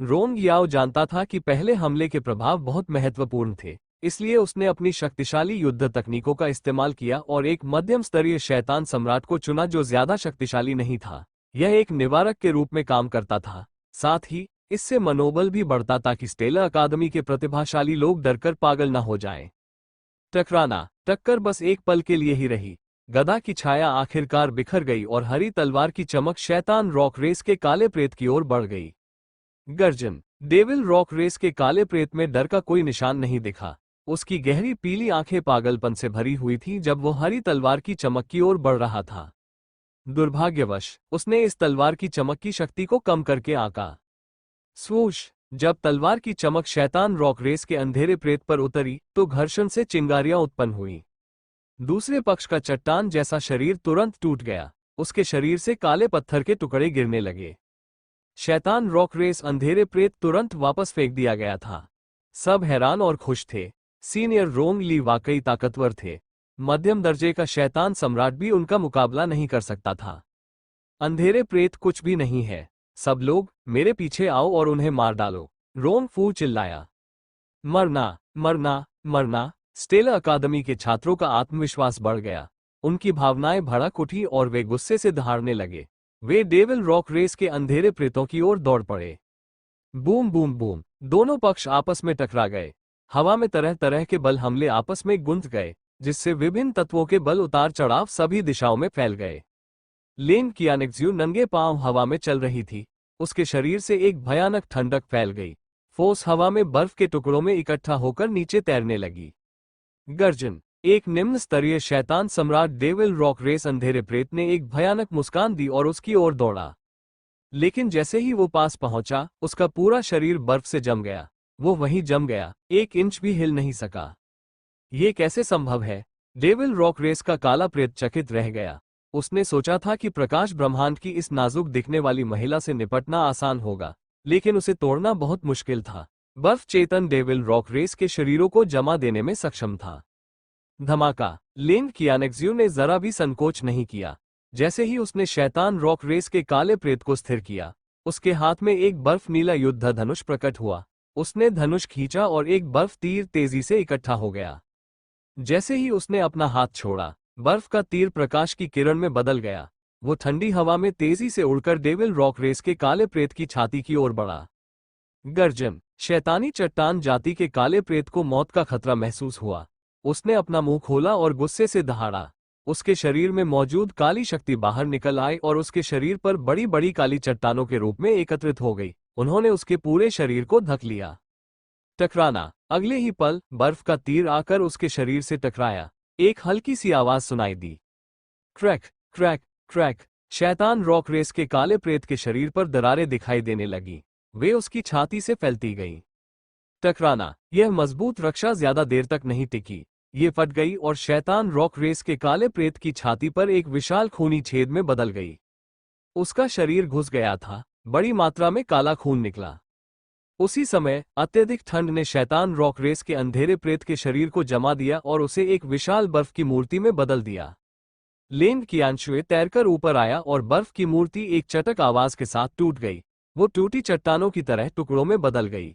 रोंग याओ जानता था कि पहले हमले के प्रभाव बहुत महत्वपूर्ण थे, इसलिए उसने अपनी शक्तिशाली युद्ध तकनीकों का इस्तेमाल किया और एक मध्यम स्तरीय शैतान सम्राट को चुना जो ज्यादा शक्तिशाली नहीं था। यह एक निवारक के रूप में काम करता था। साथ ही इससे मनोबल भी बढ़ता ताकि स्टेला अकादमी के प्रतिभाशाली लोग डरकर पागल न हो जाएं। टकराना। टक्कर बस एक पल के लिए ही रही। गदा की छाया आखिरकार बिखर गई और हरी तलवार की चमक शैतान रॉक रेस के काले प्रेत की ओर बढ़ गई। गर्जन। डेविल रॉक रेस के काले प्रेत में डर का कोई निशान नहीं दिखा। उसकी गहरी पीली आंखें पागलपन से भरी हुई थीं जब वो हरी तलवार की चमक की ओर बढ़ रहा था। दुर्भाग्यवश उसने इस तलवार की चमक की शक्ति को कम करके आंका। स्वूश। जब तलवार की चमक शैतान रॉक रेस के अंधेरे प्रेत पर उतरी तो घर्षण से चिंगारियां उत्पन्न हुई। दूसरे पक्ष का चट्टान जैसा शरीर तुरंत टूट गया। उसके शरीर से काले पत्थर के टुकड़े गिरने लगे। शैतान रॉक रेस अंधेरे प्रेत तुरंत वापस फेंक दिया गया था। सब हैरान और खुश थे। सीनियर रोंग ली वाकई ताकतवर थे। मध्यम दर्जे का शैतान सम्राट भी उनका मुकाबला नहीं कर सकता था। अंधेरे प्रेत कुछ भी नहीं है। सब लोग मेरे पीछे आओ और उन्हें मार डालो, रोंग फू चिल्लाया। मरना, मरना, मरना। स्टेला अकादमी के छात्रों का आत्मविश्वास बढ़ गया। उनकी भावनाएं भड़क उठी और वे गुस्से से दहाड़ने लगे। वे डेविल रॉक रेस के अंधेरे प्रेतों की ओर दौड़ पड़े। बूम बूम बूम, दोनों पक्ष आपस में टकरा गए। हवा में तरह तरह के बल हमले आपस में गुंथ गए, जिससे विभिन्न तत्वों के बल उतार चढ़ाव सभी दिशाओं में फैल गए। लेन कियानेक्ज्यू नंगे पांव हवा में चल रही थी। उसके शरीर से एक भयानक ठंडक फैल गई। फोर्स हवा में बर्फ के टुकड़ों में इकट्ठा होकर नीचे तैरने लगी। गर्जन। एक निम्न स्तरीय शैतान सम्राट डेविल रॉक रेस अंधेरे प्रेत ने एक भयानक मुस्कान दी और उसकी ओर दौड़ा। लेकिन जैसे ही वो पास पहुंचा, उसका पूरा शरीर बर्फ से जम गया। वो वहीं जम गया, 1 इंच भी हिल नहीं सका। ये कैसे संभव है? डेविल रॉक रेस का काला प्रेत चकित रह गया। उसने सोचा था कि प्रकाश ब्रह्मांड की इस नाजुक दिखने वाली महिला से निपटना आसान होगा, लेकिन उसे तोड़ना बहुत मुश्किल था। बर्फ चेतन डेविल रॉक रेस के शरीरों को जमा देने में सक्षम था। धमाका। लेन कियानेक्ज्यू ने जरा भी संकोच नहीं किया। जैसे ही उसने शैतान रॉक रेस के काले प्रेत को स्थिर किया, उसके हाथ में एक बर्फ नीला युद्ध धनुष प्रकट हुआ। उसने धनुष खींचा और एक बर्फ तीर तेजी से इकट्ठा हो गया। जैसे ही उसने अपना हाथ छोड़ा, बर्फ का तीर प्रकाश की किरण में बदल गया। वो ठंडी हवा में तेजी से उड़कर डेविल रॉक रेस के काले प्रेत की छाती की ओर बढ़ा। गर्जन। शैतानी चट्टान जाति के काले प्रेत को मौत का खतरा महसूस हुआ। उसने अपना मुंह खोला और गुस्से से दहाड़ा। उसके शरीर में मौजूद काली शक्ति बाहर निकल आई और उसके शरीर पर बड़ी बड़ी काली चट्टानों के रूप में एकत्रित हो गई। उन्होंने उसके पूरे शरीर को ढक लिया। टकराना। अगले ही पल बर्फ का तीर आकर उसके शरीर से टकराया। एक हल्की सी आवाज सुनाई दी। Crack crack crack. शैतान रॉक रेस के काले प्रेत के शरीर पर दरारें दिखाई देने लगी। वे उसकी छाती से फैलती गईं। टकराना। यह मजबूत रक्षा ज्यादा देर तक नहीं टिकी। ये फट गई और शैतान रॉक रेस के काले प्रेत की छाती पर एक विशाल खूनी छेद में बदल गई। उसका शरीर घुस गया था। बड़ी मात्रा में काला खून निकला। उसी समय अत्यधिक ठंड ने शैतान रॉक रेस के अंधेरे प्रेत के शरीर को जमा दिया और उसे एक विशाल बर्फ की मूर्ति में बदल दिया। लेन कियानशुए तैरकर ऊपर आया और बर्फ की मूर्ति एक चटक आवाज के साथ टूट गई। वो टूटी चट्टानों की तरह टुकड़ों में बदल गई।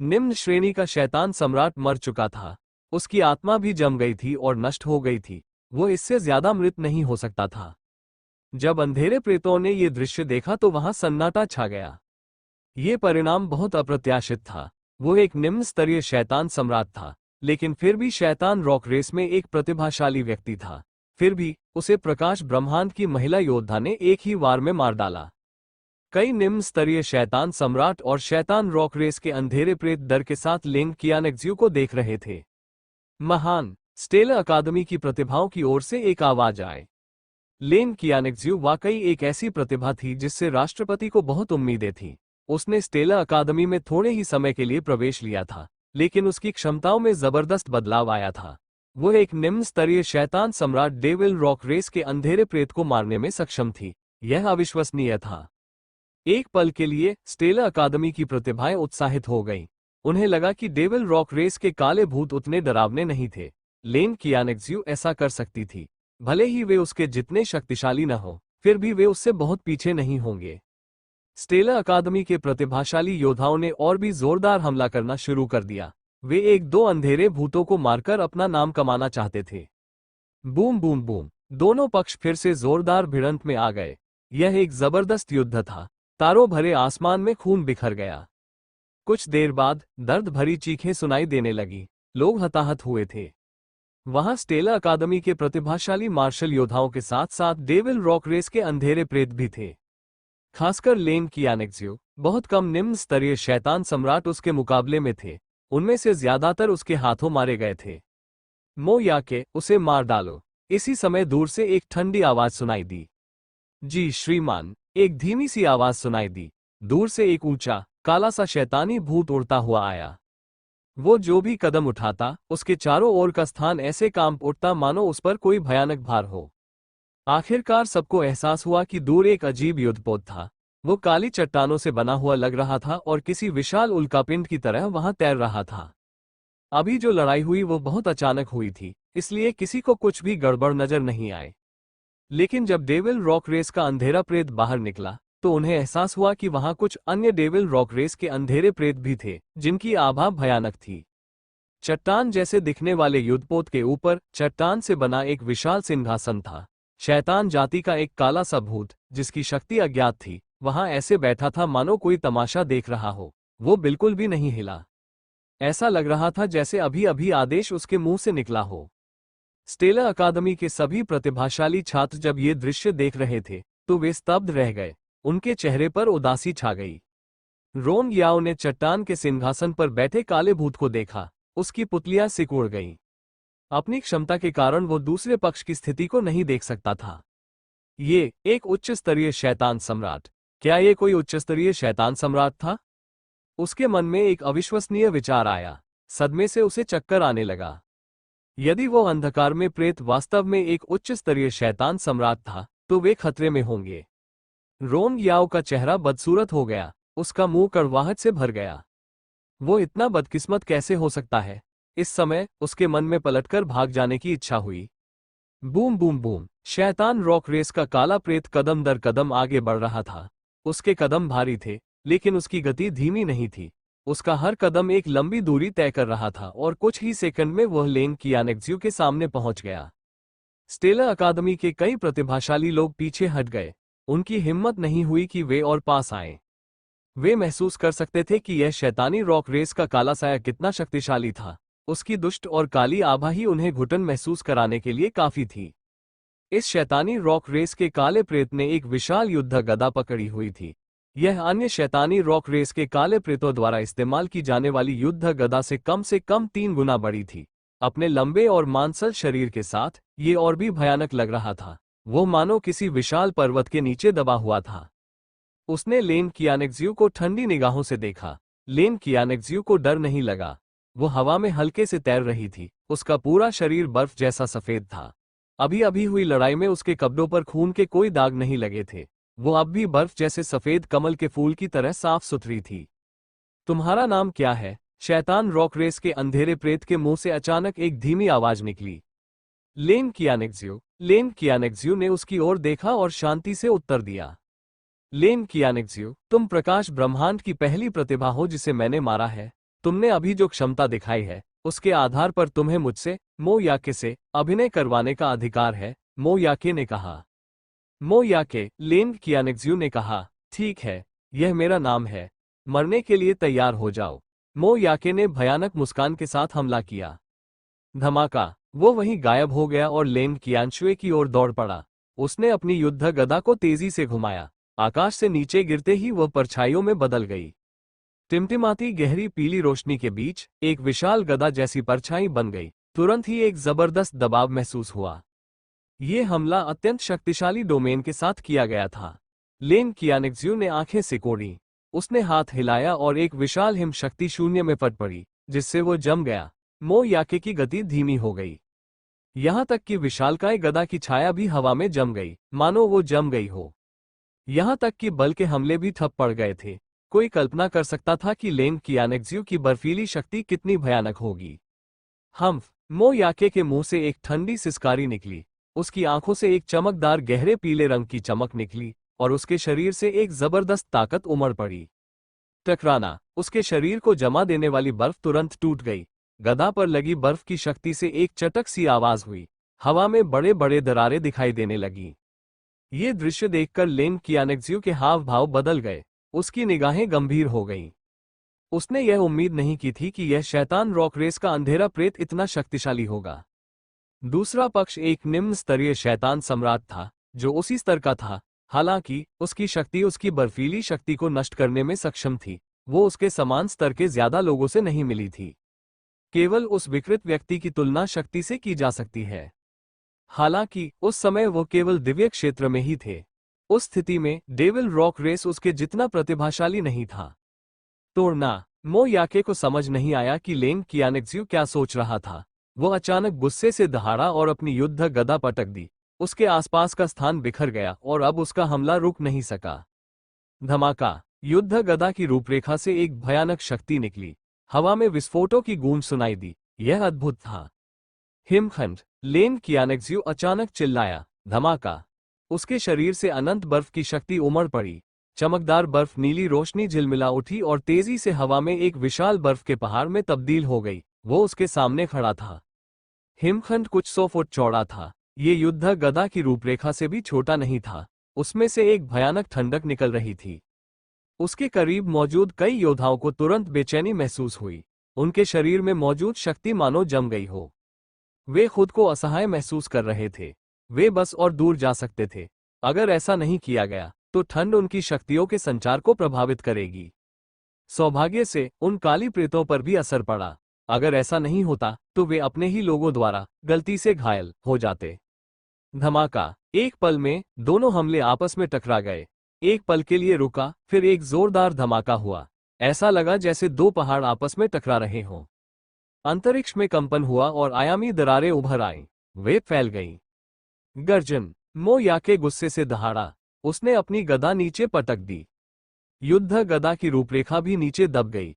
निम्न श्रेणी का शैतान सम्राट मर चुका था। उसकी आत्मा भी जम गई थी और नष्ट हो गई थी। वो इससे ज्यादा मृत नहीं हो सकता था। जब अंधेरे प्रेतों ने ये दृश्य देखा तो वहां सन्नाटा छा गया। ये परिणाम बहुत अप्रत्याशित था। वो एक निम्न स्तरीय शैतान सम्राट था, लेकिन फिर भी शैतान रॉक रेस में एक प्रतिभाशाली व्यक्ति था। फिर भी उसे प्रकाश ब्रह्मांड की महिला योद्धा ने एक ही वार में मार डाला। कई निम्न स्तरीय शैतान सम्राट और शैतान रॉक रेस के अंधेरे प्रेत डर के साथ लेन कियानेक्ज्यू को देख रहे थे। महान। स्टेला अकादमी की प्रतिभाओं की ओर से एक आवाज आए। लेन कियानेक्ज्यू वाकई एक ऐसी प्रतिभा थी जिससे राष्ट्रपति को बहुत उम्मीदें थीं। उसने स्टेला अकादमी में थोड़े ही समय के लिए प्रवेश लिया था, लेकिन उसकी क्षमताओं में जबरदस्त बदलाव आया था। वो एक निम्न स्तरीय शैतान सम्राट डेविल रॉक रेस के अंधेरे प्रेत को मारने में सक्षम थी। यह अविश्वसनीय था। एक पल के लिए स्टेला अकादमी की प्रतिभाएं उत्साहित हो गईं। उन्हें लगा कि डेविल रॉक रेस के काले भूत उतने डरावने नहीं थे। लेन कियानेक्ज्यू ऐसा कर सकती थी। भले ही वे उसके जितने शक्तिशाली न हो, फिर भी वे उससे बहुत पीछे नहीं होंगे। स्टेला अकादमी के प्रतिभाशाली योद्धाओं ने और भी जोरदार हमला करना शुरू कर दिया। वे एक दो अंधेरे भूतों को मारकर अपना नाम कमाना चाहते थे। Boom boom boom. दोनों पक्ष फिर से जोरदार भिड़ंत में आ गए। यह एक जबरदस्त युद्ध था। तारों भरे आसमान में खून बिखर गया। कुछ देर बाद दर्द भरी चीखें सुनाई देने लगी। लोग हताहत हुए थे। वहां स्टेला अकादमी के प्रतिभाशाली मार्शल योद्धाओं के साथ साथ डेविल रॉक रेस के अंधेरे प्रेत भी थे। खासकर लेन कियानेक्ज्यू। बहुत कम निम्न स्तरीय शैतान सम्राट उसके मुकाबले में थे। उनमें से ज्यादातर उसके हाथों मारे गए थे। मो याके, उसे मार डालो। इसी समय दूर से एक ठंडी आवाज सुनाई दी। जी श्रीमान। एक धीमी सी आवाज सुनाई दी। दूर से एक ऊंचा काला सा शैतानी भूत उड़ता हुआ आया। वो जो भी कदम उठाता, उसके चारों ओर का स्थान ऐसे कांप उठता मानो उस पर कोई भयानक भार हो। आखिरकार सबको एहसास हुआ कि दूर एक अजीब युद्धपोत था। वो काली चट्टानों से बना हुआ लग रहा था और किसी विशाल उल्कापिंड की तरह वहां तैर रहा था। अभी जो लड़ाई हुई वो बहुत अचानक हुई थी, इसलिए किसी को कुछ भी गड़बड़ नजर नहीं आए। लेकिन जब डेविल रॉक रेस का अंधेरा प्रेत बाहर निकला तो उन्हें एहसास हुआ कि वहां कुछ अन्य डेविल रॉक रेस के अंधेरे प्रेत भी थे, जिनकी आभा भयानक थी। चट्टान जैसे दिखने वाले युद्धपोत के ऊपर चट्टान से बना एक विशाल सिंहासन था। शैतान जाति का एक काला सा भूत, जिसकी शक्ति अज्ञात थी, वहां ऐसे बैठा था मानो कोई तमाशा देख रहा हो। वो बिल्कुल भी नहीं हिला। ऐसा लग रहा था जैसे अभी अभी आदेश उसके मुंह से निकला हो। स्टेला अकादमी के सभी प्रतिभाशाली छात्र जब ये दृश्य देख रहे थे, तो वे स्तब्ध रह गए। उनके चेहरे पर उदासी छा गई। रोंग याओ ने चट्टान के सिंहासन पर बैठे काले भूत को देखा। उसकी पुतलियां सिकुड़ गईं। अपनी क्षमता के कारण वो दूसरे पक्ष की स्थिति को नहीं देख सकता था। ये एक उच्च स्तरीय शैतान सम्राट। क्या ये कोई उच्च स्तरीय शैतान सम्राट था? उसके मन में एक अविश्वसनीय विचार आया। सदमे से उसे चक्कर आने लगा। यदि वो अंधकार में प्रेत वास्तव में एक उच्च स्तरीय शैतान सम्राट था, तो वे खतरे में होंगे। रोंग याओ का चेहरा बदसूरत हो गया। उसका मुंह कड़वाहट से भर गया। वो इतना बदकिस्मत कैसे हो सकता है? इस समय उसके मन में पलटकर भाग जाने की इच्छा हुई। Boom boom boom. शैतान रॉक रेस का काला प्रेत कदम दर कदम आगे बढ़ रहा था। उसके कदम भारी थे, लेकिन उसकी गति धीमी नहीं थी। उसका हर कदम एक लंबी दूरी तय कर रहा था और कुछ ही सेकंड में वह लेन कियानेक्ज्यू के सामने पहुंच गया। स्टेला अकादमी के कई प्रतिभाशाली लोग पीछे हट गए। उनकी हिम्मत नहीं हुई कि वे और पास आए। वे महसूस कर सकते थे कि यह शैतानी रॉक रेस का काला साया कितना शक्तिशाली था। उसकी दुष्ट और काली आभा ही उन्हें घुटन महसूस कराने के लिए काफी थी। इस शैतानी रॉक रेस के काले प्रेत ने एक विशाल युद्ध गदा पकड़ी हुई थी। यह अन्य शैतानी रॉक रेस के काले प्रेतों द्वारा इस्तेमाल की जाने वाली युद्ध गदा से कम 3 गुना बड़ी थी। अपने लंबे और मांसल शरीर के साथ ये और भी भयानक लग रहा था। वो मानो किसी विशाल पर्वत के नीचे दबा हुआ था। उसने लेन कियानेक्ज्यू को ठंडी निगाहों से देखा। लेन कियानेक्ज्यू को डर नहीं लगा। वो हवा में हल्के से तैर रही थी। उसका पूरा शरीर बर्फ जैसा सफेद था। अभी अभी हुई लड़ाई में उसके कपड़ों पर खून के कोई दाग नहीं लगे थे। वो अब भी बर्फ जैसे सफेद कमल के फूल की तरह साफ सुथरी थी। तुम्हारा नाम क्या है? शैतान रॉक रेस के अंधेरे प्रेत के मुंह से अचानक एक धीमी आवाज निकली। लेन कियानेक्ज्यू। लेन कियानेक्ज्यू ने उसकी ओर देखा और शांति से उत्तर दिया। लेन कियानेक्ज्यू, तुम प्रकाश ब्रह्मांड की पहली प्रतिभा हो जिसे मैंने मारा है। तुमने अभी जो क्षमता दिखाई है, उसके आधार पर तुम्हें मुझसे, मो याके से, अभिनय करवाने का अधिकार है, मो याके ने कहा। मो याके, लेन कियानेक्ज्यू ने कहा, ठीक है, यह मेरा नाम है। मरने के लिए तैयार हो जाओ। मो याके ने भयानक मुस्कान के साथ हमला किया। धमाका। वो वहीं गायब हो गया और लेन कियानशुए की ओर दौड़ पड़ा। उसने अपनी युद्ध गदा को तेजी से घुमाया। आकाश से नीचे गिरते ही वह परछाइयों में बदल गई। टिमटिमाती गहरी पीली रोशनी के बीच एक विशाल गदा जैसी परछाई बन गई। तुरंत ही एक जबरदस्त दबाव महसूस हुआ। ये हमला अत्यंत शक्तिशाली डोमेन के साथ किया गया था। लेन कियानेक्ज्यू ने आंखें सिकोड़ी। उसने हाथ हिलाया और एक विशाल हिम शक्ति शून्य में फट पड़ी, जिससे वो जम गया। मो याके की गति धीमी हो गई। यहां तक कि विशालकाय गदा की छाया भी हवा में जम गई, मानो वो जम गई हो। यहां तक कि बल के हमले भी ठप पड़ गए थे। कोई कल्पना कर सकता था कि लेन कियानेक्ज्यू की बर्फीली शक्ति कितनी भयानक होगी। मो याके के मुंह से एक ठंडी सिसकारी निकली। उसकी आंखों से एक चमकदार गहरे पीले रंग की चमक निकली और उसके शरीर से एक जबरदस्त ताकत उमड़ पड़ी। टकराना। उसके शरीर को जमा देने वाली बर्फ तुरंत टूट गई। गदा पर लगी बर्फ की शक्ति से एक चटक सी आवाज हुई। हवा में बड़े बड़े दरारें दिखाई देने लगी। ये दृश्य देखकर लेन कियानेक्ज्यू के हाव भाव बदल गए। उसकी निगाहें गंभीर हो गईं। उसने यह उम्मीद नहीं की थी कि यह शैतान रॉक रेस का अंधेरा प्रेत इतना शक्तिशाली होगा। दूसरा पक्ष एक निम्न स्तरीय शैतान सम्राट था, जो उसी स्तर का था। हालांकि उसकी शक्ति उसकी बर्फीली शक्ति को नष्ट करने में सक्षम थी, वो उसके समान स्तर के ज्यादा लोगों से नहीं मिली थी। केवल उस विकृत व्यक्ति की तुलना शक्ति से की जा सकती है। हालांकि उस समय वो केवल दिव्य क्षेत्र में ही थे। उस स्थिति में डेविल रॉक रेस उसके जितना प्रतिभाशाली नहीं था। तोड़ना। मो याके को समझ नहीं आया कि लेन कियानेक्ज्यू क्या सोच रहा था। वो अचानक गुस्से से दहाड़ा और अपनी युद्ध गदा पटक दी। उसके आसपास का स्थान बिखर गया और अब उसका हमला रुक नहीं सका। धमाका। युद्ध गदा की रूपरेखा से एक भयानक शक्ति निकली। हवा में विस्फोटों की गूंज सुनाई दी। यह अद्भुत था। हिमखंड। लेन कियानेक्ज्यू अचानक चिल्लाया। धमाका। उसके शरीर से अनंत बर्फ की शक्ति उमड़ पड़ी। चमकदार बर्फ नीली रोशनी झिलमिला उठी और तेजी से हवा में एक विशाल बर्फ के पहाड़ में तब्दील हो गई। वो उसके सामने खड़ा था। हिमखंड कुछ 100 फुट चौड़ा था। ये युद्ध गदा की रूपरेखा से भी छोटा नहीं था। उसमें से एक भयानक ठंडक निकल रही थी। उसके करीब मौजूद कई योद्धाओं को तुरंत बेचैनी महसूस हुई। उनके शरीर में मौजूद शक्ति मानो जम गई हो। वे खुद को असहाय महसूस कर रहे थे। वे बस और दूर जा सकते थे। अगर ऐसा नहीं किया गया तो ठंड उनकी शक्तियों के संचार को प्रभावित करेगी। सौभाग्य से उन काली प्रेतों पर भी असर पड़ा। अगर ऐसा नहीं होता तो वे अपने ही लोगों द्वारा गलती से घायल हो जाते। धमाका। एक पल में दोनों हमले आपस में टकरा गए। एक पल के लिए रुका, फिर एक जोरदार धमाका हुआ। ऐसा लगा जैसे दो पहाड़ आपस में टकरा रहे हों। अंतरिक्ष में कंपन हुआ और आयामी दरारें उभर आईं। वे फैल गईं। गर्जन। मो याके गुस्से से दहाड़ा। उसने अपनी गदा नीचे पटक दी। युद्ध गदा की रूपरेखा भी नीचे दब गई।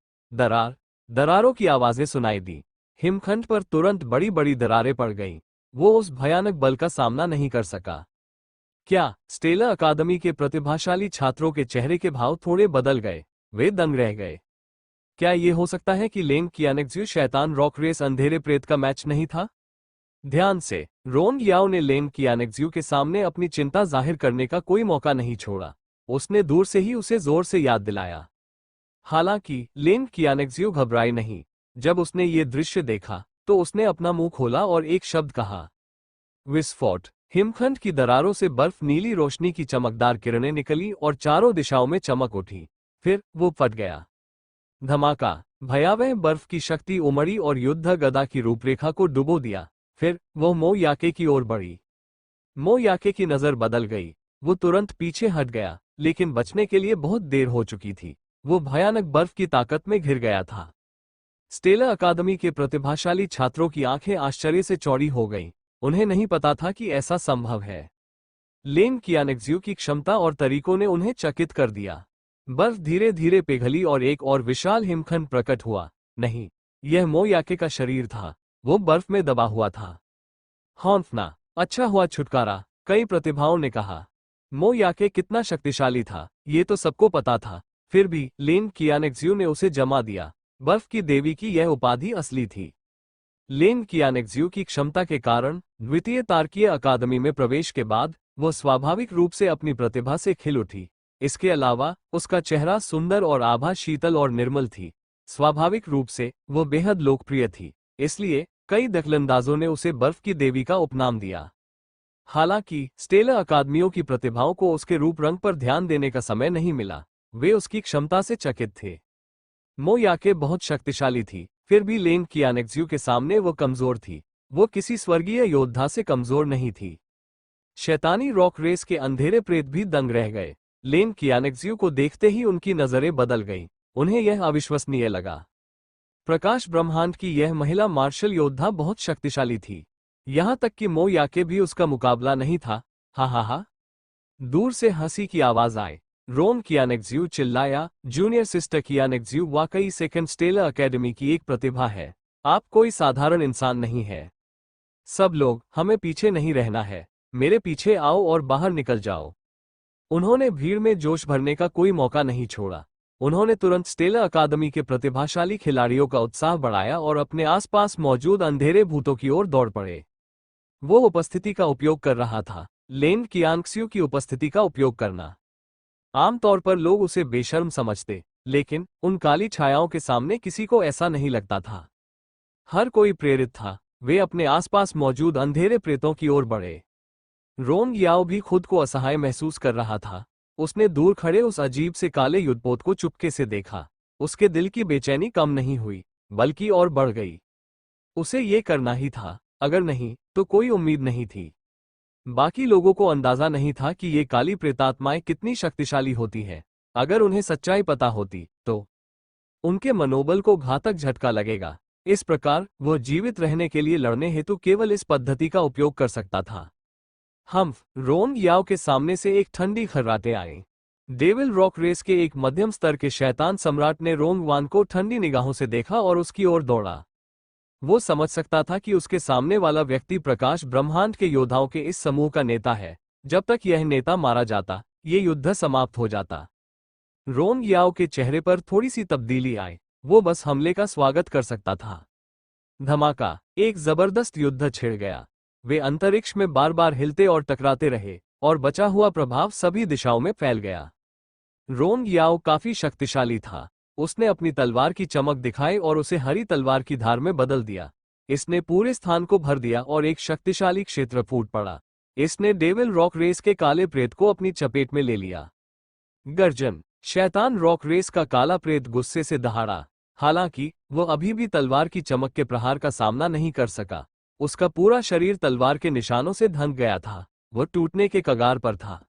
दरारों की आवाजें सुनाई दी। हिमखंड पर तुरंत बड़ी बड़ी दरारें पड़ गईं। वो उस भयानक बल का सामना नहीं कर सका। क्या? स्टेला अकादमी के प्रतिभाशाली छात्रों के चेहरे के भाव थोड़े बदल गए। वे दंग रह गए। क्या ये हो सकता है कि लेंग कियानेक्ज्यू शैतान रॉक रेस अंधेरे प्रेत का मैच नहीं था? ध्यान से। रोंग याओ ने लेंग कियानेक्ज्यू के सामने अपनी चिंता जाहिर करने का कोई मौका नहीं छोड़ा। उसने दूर से ही उसे जोर से याद दिलाया। हालांकि लेंग कियानेक्ज्यू घबराई नहीं। जब उसने ये दृश्य देखा तो उसने अपना मुंह खोला और एक शब्द कहा। विस्फोट। हिमखंड की दरारों से बर्फ नीली रोशनी की चमकदार किरणें निकली और चारों दिशाओं में चमक उठी। फिर वो फट गया। धमाका। भयावह बर्फ की शक्ति उमड़ी और युद्ध गदा की रूपरेखा को डुबो दिया। फिर वो मो याके की ओर बढ़ी। मो याके की नजर बदल गई। वो तुरंत पीछे हट गया, लेकिन बचने के लिए बहुत देर हो चुकी थी। वो भयानक बर्फ की ताकत में घिर गया था। स्टेला अकादमी के प्रतिभाशाली छात्रों की आंखें आश्चर्य से चौड़ी हो गईं। उन्हें नहीं पता था कि ऐसा संभव है। लेंग कियानेक्ज्यू की क्षमता और तरीकों ने उन्हें चकित कर दिया। बर्फ धीरे धीरे पिघली और एक और विशाल हिमखंड प्रकट हुआ। नहीं, यह मो याके का शरीर था। वो बर्फ में दबा हुआ था। हौंफना। अच्छा हुआ छुटकारा, कई प्रतिभाओं ने कहा। मो याके कितना शक्तिशाली था, ये तो सबको पता था। फिर भी लेंग कियानेक्ज्यू ने उसे जमा दिया। बर्फ की देवी की यह उपाधि असली थी। लेंग कियानेक्ज्यू की क्षमता के कारण द्वितीय तारकीय अकादमी में प्रवेश के बाद वो स्वाभाविक रूप से अपनी प्रतिभा से खिल उठी। इसके अलावा उसका चेहरा सुंदर और आभा शीतल और निर्मल थी। स्वाभाविक रूप से वो बेहद लोकप्रिय थी। इसलिए कई दखलंदाजों ने उसे बर्फ की देवी का उपनाम दिया। हालांकि स्टेला अकादमियों की प्रतिभाओं को उसके रूप रंग पर ध्यान देने का समय नहीं मिला। वे उसकी क्षमता से चकित थे। मो याके बहुत शक्तिशाली थी, फिर भी लेंग कियानेक्ज्यू के सामने वो कमजोर थी। वो किसी स्वर्गीय योद्धा से कमजोर नहीं थी। शैतानी रॉक रेस के अंधेरे प्रेत भी दंग रह गए। लेंग कियानेक्ज्यू को देखते ही उनकी नजरें बदल गईं। उन्हें यह अविश्वसनीय लगा। प्रकाश ब्रह्मांड की यह महिला मार्शल योद्धा बहुत शक्तिशाली थी। यहां तक कि मो याके भी उसका मुकाबला नहीं था। हा हा हा। दूर से हंसी की आवाज आए। रोंग कियानेक्ज्यू चिल्लाया, जूनियर सिस्टर कियानेक्ज्यू वाकई सेकंड स्टेला अकेडमी की एक प्रतिभा है। आप कोई साधारण इंसान नहीं है। सब लोग, हमें पीछे नहीं रहना है। मेरे पीछे आओ और बाहर निकल जाओ। उन्होंने भीड़ में जोश भरने का कोई मौका नहीं छोड़ा। उन्होंने तुरंत स्टेला अकादमी के प्रतिभाशाली खिलाड़ियों का उत्साह बढ़ाया और अपने आसपास मौजूद अंधेरे भूतों की ओर दौड़ पड़े। वो उपस्थिति का उपयोग कर रहा था। लेंग कियानेक्ज्यू की उपस्थिति का उपयोग करना। आमतौर पर लोग उसे बेशर्म समझते, लेकिन उन काली छायाओं के सामने किसी को ऐसा नहीं लगता था। हर कोई प्रेरित था। वे अपने आसपास मौजूद अंधेरे प्रेतों की ओर बढ़े। रोंग याओ भी खुद को असहाय महसूस कर रहा था। उसने दूर खड़े उस अजीब से काले युद्धपोत को चुपके से देखा। उसके दिल की बेचैनी कम नहीं हुई, बल्कि और बढ़ गई। उसे ये करना ही था, अगर नहीं तो कोई उम्मीद नहीं थी। बाकी लोगों को अंदाजा नहीं था कि ये काली प्रेतात्माएं कितनी शक्तिशाली होती हैं। अगर उन्हें सच्चाई पता होती तो उनके मनोबल को घातक झटका लगेगा। इस प्रकार वह जीवित रहने के लिए लड़ने हेतु केवल इस पद्धति का उपयोग कर सकता था। रोंग याओ के सामने से एक ठंडी खर्राटे आई। डेविल रॉक रेस के एक मध्यम स्तर के शैतान सम्राट ने रोंग वान को ठंडी निगाहों से देखा और उसकी ओर दौड़ा। वो समझ सकता था कि उसके सामने वाला व्यक्ति प्रकाश ब्रह्मांड के योद्धाओं के इस समूह का नेता है। जब तक यह नेता मारा जाता, ये युद्ध समाप्त हो जाता। रोंग याओ के चेहरे पर थोड़ी सी तब्दीली आई, वो बस हमले का स्वागत कर सकता था। धमाका, एक जबरदस्त युद्ध छिड़ गया। वे अंतरिक्ष में बार बार हिलते और टकराते रहे, और बचा हुआ प्रभाव सभी दिशाओं में फैल गया। रोंग याओ काफी शक्तिशाली था। उसने अपनी तलवार की चमक दिखाई और उसे हरी तलवार की धार में बदल दिया। इसने पूरे स्थान को भर दिया और एक शक्तिशाली क्षेत्र फूट पड़ा। इसने डेविल रॉक रेस के काले प्रेत को अपनी चपेट में ले लिया। गर्जन, शैतान रॉक रेस का काला प्रेत गुस्से से दहाड़ा। हालांकि वो अभी भी तलवार की चमक के प्रहार का सामना नहीं कर सका। उसका पूरा शरीर तलवार के निशानों से ढंक गया था। वह टूटने के कगार पर था।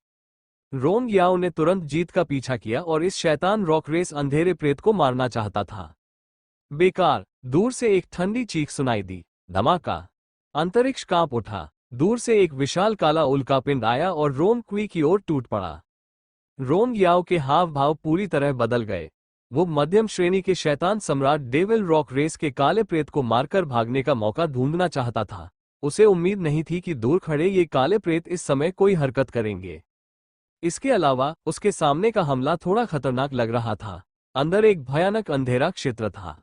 रोंग याओ ने तुरंत जीत का पीछा किया और इस शैतान रॉक रेस अंधेरे प्रेत को मारना चाहता था। बेकार, दूर से एक ठंडी चीख सुनाई दी। धमाका, अंतरिक्ष कांप उठा। दूर से एक विशाल काला उल्कापिंड आया और रोंग क्वी की ओर टूट पड़ा। रोंग याओ के हाव भाव पूरी तरह बदल गए। वो मध्यम श्रेणी के शैतान सम्राट डेविल रॉक रेस के काले प्रेत को मारकर भागने का मौका ढूंढना चाहता था। उसे उम्मीद नहीं थी कि दूर खड़े ये काले प्रेत इस समय कोई हरकत करेंगे। इसके अलावा उसके सामने का हमला थोड़ा खतरनाक लग रहा था। अंदर एक भयानक अंधेरा क्षेत्र था।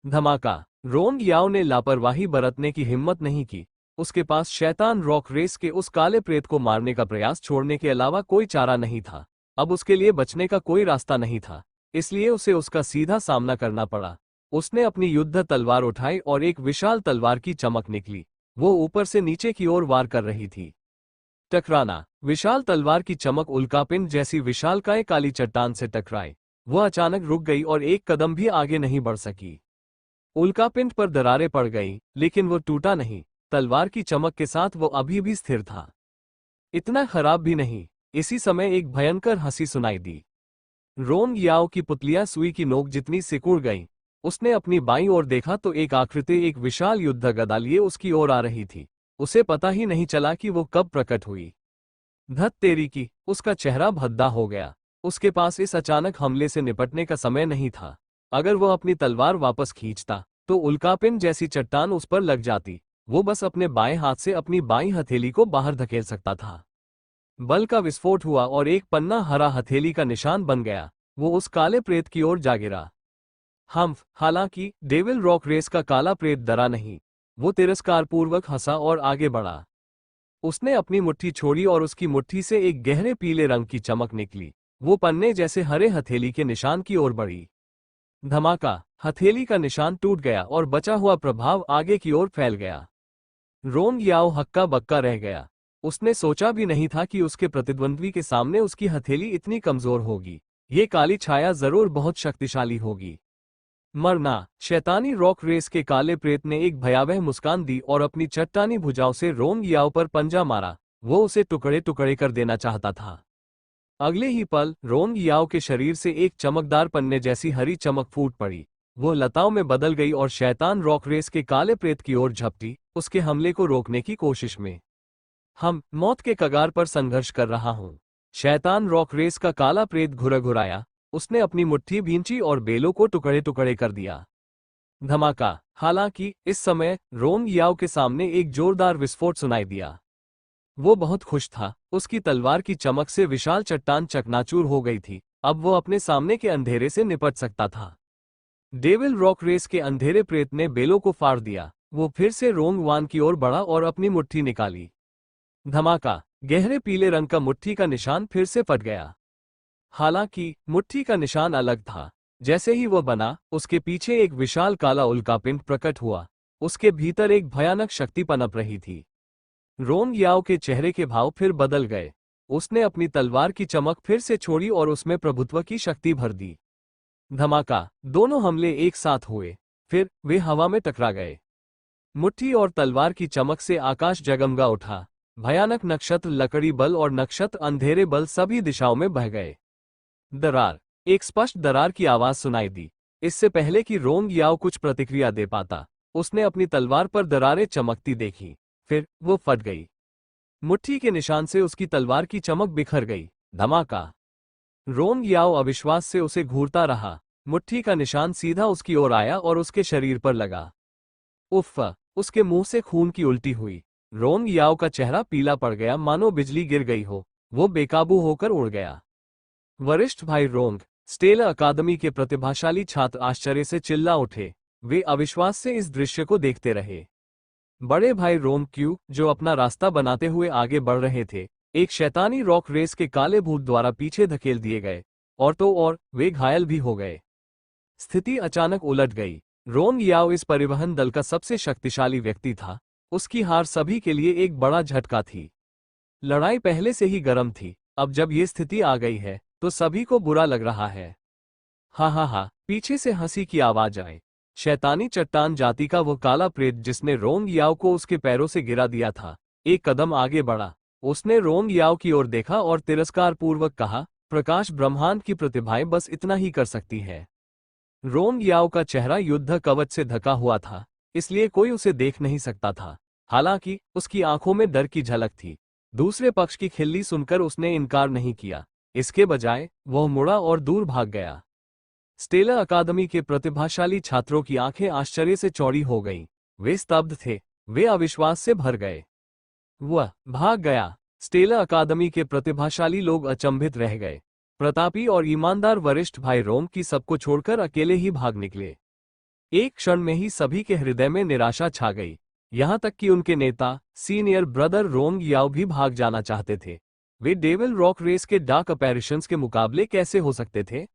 धमाका, रोंग याओ ने लापरवाही बरतने की हिम्मत नहीं की। उसके पास शैतान रॉक रेस के उस काले प्रेत को मारने का प्रयास छोड़ने के अलावा कोई चारा नहीं था। अब उसके लिए बचने का कोई रास्ता नहीं था, इसलिए उसे उसका सीधा सामना करना पड़ा। उसने अपनी युद्ध तलवार उठाई और एक विशाल तलवार की चमक निकली। वो ऊपर से नीचे की ओर वार कर रही थी। टकराना, विशाल तलवार की चमक उल्कापिंड जैसी विशालकाय काली चट्टान से टकराई। वह अचानक रुक गई और एक कदम भी आगे नहीं बढ़ सकी। उल्कापिंड पर दरारें पड़ गईं, लेकिन वो टूटा नहीं। तलवार की चमक के साथ वो अभी भी स्थिर था। इतना खराब भी नहीं। इसी समय एक भयंकर हंसी सुनाई दी। रोंग याओ की पुतलियां सुई की नोक जितनी सिकुड़ गईं। उसने अपनी बाईं ओर देखा तो एक आकृति एक विशाल युद्ध गदा लिए उसकी ओर आ रही थी। उसे पता ही नहीं चला कि वो कब प्रकट हुई। धत तेरी की, उसका चेहरा भद्दा हो गया। उसके पास इस अचानक हमले से निपटने का समय नहीं था। अगर वो अपनी तलवार वापस खींचता तो उल्कापिंड जैसी चट्टान उस पर लग जाती। वो बस अपने बाएं हाथ से अपनी बाईं हथेली को बाहर धकेल सकता था। बल का विस्फोट हुआ और एक पन्ना हरा हथेली का निशान बन गया। वो उस काले प्रेत की ओर जा गिरा। हालांकि डेविल रॉक रेस का काला प्रेत डरा नहीं। वो तिरस्कारपूर्वक हंसा और आगे बढ़ा। उसने अपनी मुट्ठी छोड़ी और उसकी मुट्ठी से एक गहरे पीले रंग की चमक निकली। वो पन्ने जैसे हरे हथेली के निशान की ओर बढ़ी। धमाका, हथेली का निशान टूट गया और बचा हुआ प्रभाव आगे की ओर फैल गया। रोंग याओ हक्का बक्का रह गया। उसने सोचा भी नहीं था कि उसके प्रतिद्वंद्वी के सामने उसकी हथेली इतनी कमजोर होगी। ये काली छाया जरूर बहुत शक्तिशाली होगी। मरना, शैतानी रॉक रेस के काले प्रेत ने एक भयावह मुस्कान दी और अपनी चट्टानी भुजाओं से रोंग याओ पर पंजा मारा। वो उसे टुकड़े टुकड़े कर देना चाहता था। अगले ही पल रोंग याओ के शरीर से एक चमकदार पन्ने जैसी हरी चमक फूट पड़ी। वो लताओं में बदल गई और शैतान रॉक रेस के काले प्रेत की ओर झपटी, उसके हमले को रोकने की कोशिश में। मौत के कगार पर संघर्ष कर रहा हूं। शैतान रॉक रेस का काला प्रेत घुरघुराया। उसने अपनी मुट्ठी भींची और बेलों को टुकड़े टुकड़े कर दिया। धमाका, हालांकि इस समय रोंग याओ के सामने एक जोरदार विस्फोट सुनाई दिया। वो बहुत खुश था। उसकी तलवार की चमक से विशाल चट्टान चकनाचूर हो गई थी। अब वो अपने सामने के अंधेरे से निपट सकता था। डेविल रॉक रेस के अंधेरे प्रेत ने बेलों को फाड़ दिया। वो फिर से रोंग वान की ओर बढ़ा और अपनी मुट्ठी निकाली। धमाका, गहरे पीले रंग का मुट्ठी का निशान फिर से फट गया। हालांकि मुट्ठी का निशान अलग था। जैसे ही वह बना, उसके पीछे एक विशाल काला उल्कापिंड प्रकट हुआ। उसके भीतर एक भयानक शक्ति पनप रही थी। रोंग याओ के चेहरे के भाव फिर बदल गए। उसने अपनी तलवार की चमक फिर से छोड़ी और उसमें प्रभुत्व की शक्ति भर दी। धमाका, दोनों हमले एक साथ हुए। फिर वे हवा में टकरा गए। मुट्ठी और तलवार की चमक से आकाश जगमगा उठा। भयानक नक्षत्र लकड़ी बल और नक्षत्र अंधेरे बल सभी दिशाओं में बह गए। दरार, एक स्पष्ट दरार की आवाज सुनाई दी। इससे पहले कि रोंग याओ कुछ प्रतिक्रिया दे पाता, उसने अपनी तलवार पर दरारें चमकती देखी। फिर वो फट गई। मुट्ठी के निशान से उसकी तलवार की चमक बिखर गई। धमाका, रोंग याओ अविश्वास से उसे घूरता रहा। मुट्ठी का निशान सीधा उसकी ओर आया और उसके शरीर पर लगा। उफ़, उसके मुंह से खून की उल्टी हुई। रोंग याओ का चेहरा पीला पड़ गया, मानो बिजली गिर गई हो। वो बेकाबू होकर उड़ गया। वरिष्ठ भाई रोंग, स्टेला अकादमी के प्रतिभाशाली छात्र आश्चर्य से चिल्ला उठे। वे अविश्वास से इस दृश्य को देखते रहे। बड़े भाई रोम क्यू, जो अपना रास्ता बनाते हुए आगे बढ़ रहे थे, एक शैतानी रॉक रेस के काले भूत द्वारा पीछे धकेल दिए गए, और तो और वे घायल भी हो गए। स्थिति अचानक उलट गई। रोंग याओ इस परिवहन दल का सबसे शक्तिशाली व्यक्ति था। उसकी हार सभी के लिए एक बड़ा झटका थी। लड़ाई पहले से ही गर्म थी, अब जब ये स्थिति आ गई है तो सभी को बुरा लग रहा है। हा हा हा, पीछे से हंसी की आवाज आए। शैतानी चट्टान जाति का वो काला प्रेत जिसने रोंग याओ को उसके पैरों से गिरा दिया था, एक कदम आगे बढ़ा। उसने रोंग याओ की ओर देखा और तिरस्कार पूर्वक कहा, प्रकाश ब्रह्मांड की प्रतिभाएं बस इतना ही कर सकती है। रोंग याओ का चेहरा युद्ध कवच से ढका हुआ था, इसलिए कोई उसे देख नहीं सकता था। हालांकि उसकी आंखों में डर की झलक थी। दूसरे पक्ष की खिल्ली सुनकर उसने इनकार नहीं किया। इसके बजाय वह मुड़ा और दूर भाग गया। स्टेला अकादमी के प्रतिभाशाली छात्रों की आंखें आश्चर्य से चौड़ी हो गईं। वे स्तब्ध थे, वे अविश्वास से भर गए। वह भाग गया। स्टेला अकादमी के प्रतिभाशाली लोग अचंभित रह गए। प्रतापी और ईमानदार वरिष्ठ भाई रोम की सबको छोड़कर अकेले ही भाग निकले। एक क्षण में ही सभी के हृदय में निराशा छा गई। यहां तक कि उनके नेता सीनियर ब्रदर रोंग याओ भी भाग जाना चाहते थे। वे डेविल रॉक रेस के डार्क अपैरिशंस के मुकाबले कैसे हो सकते थे?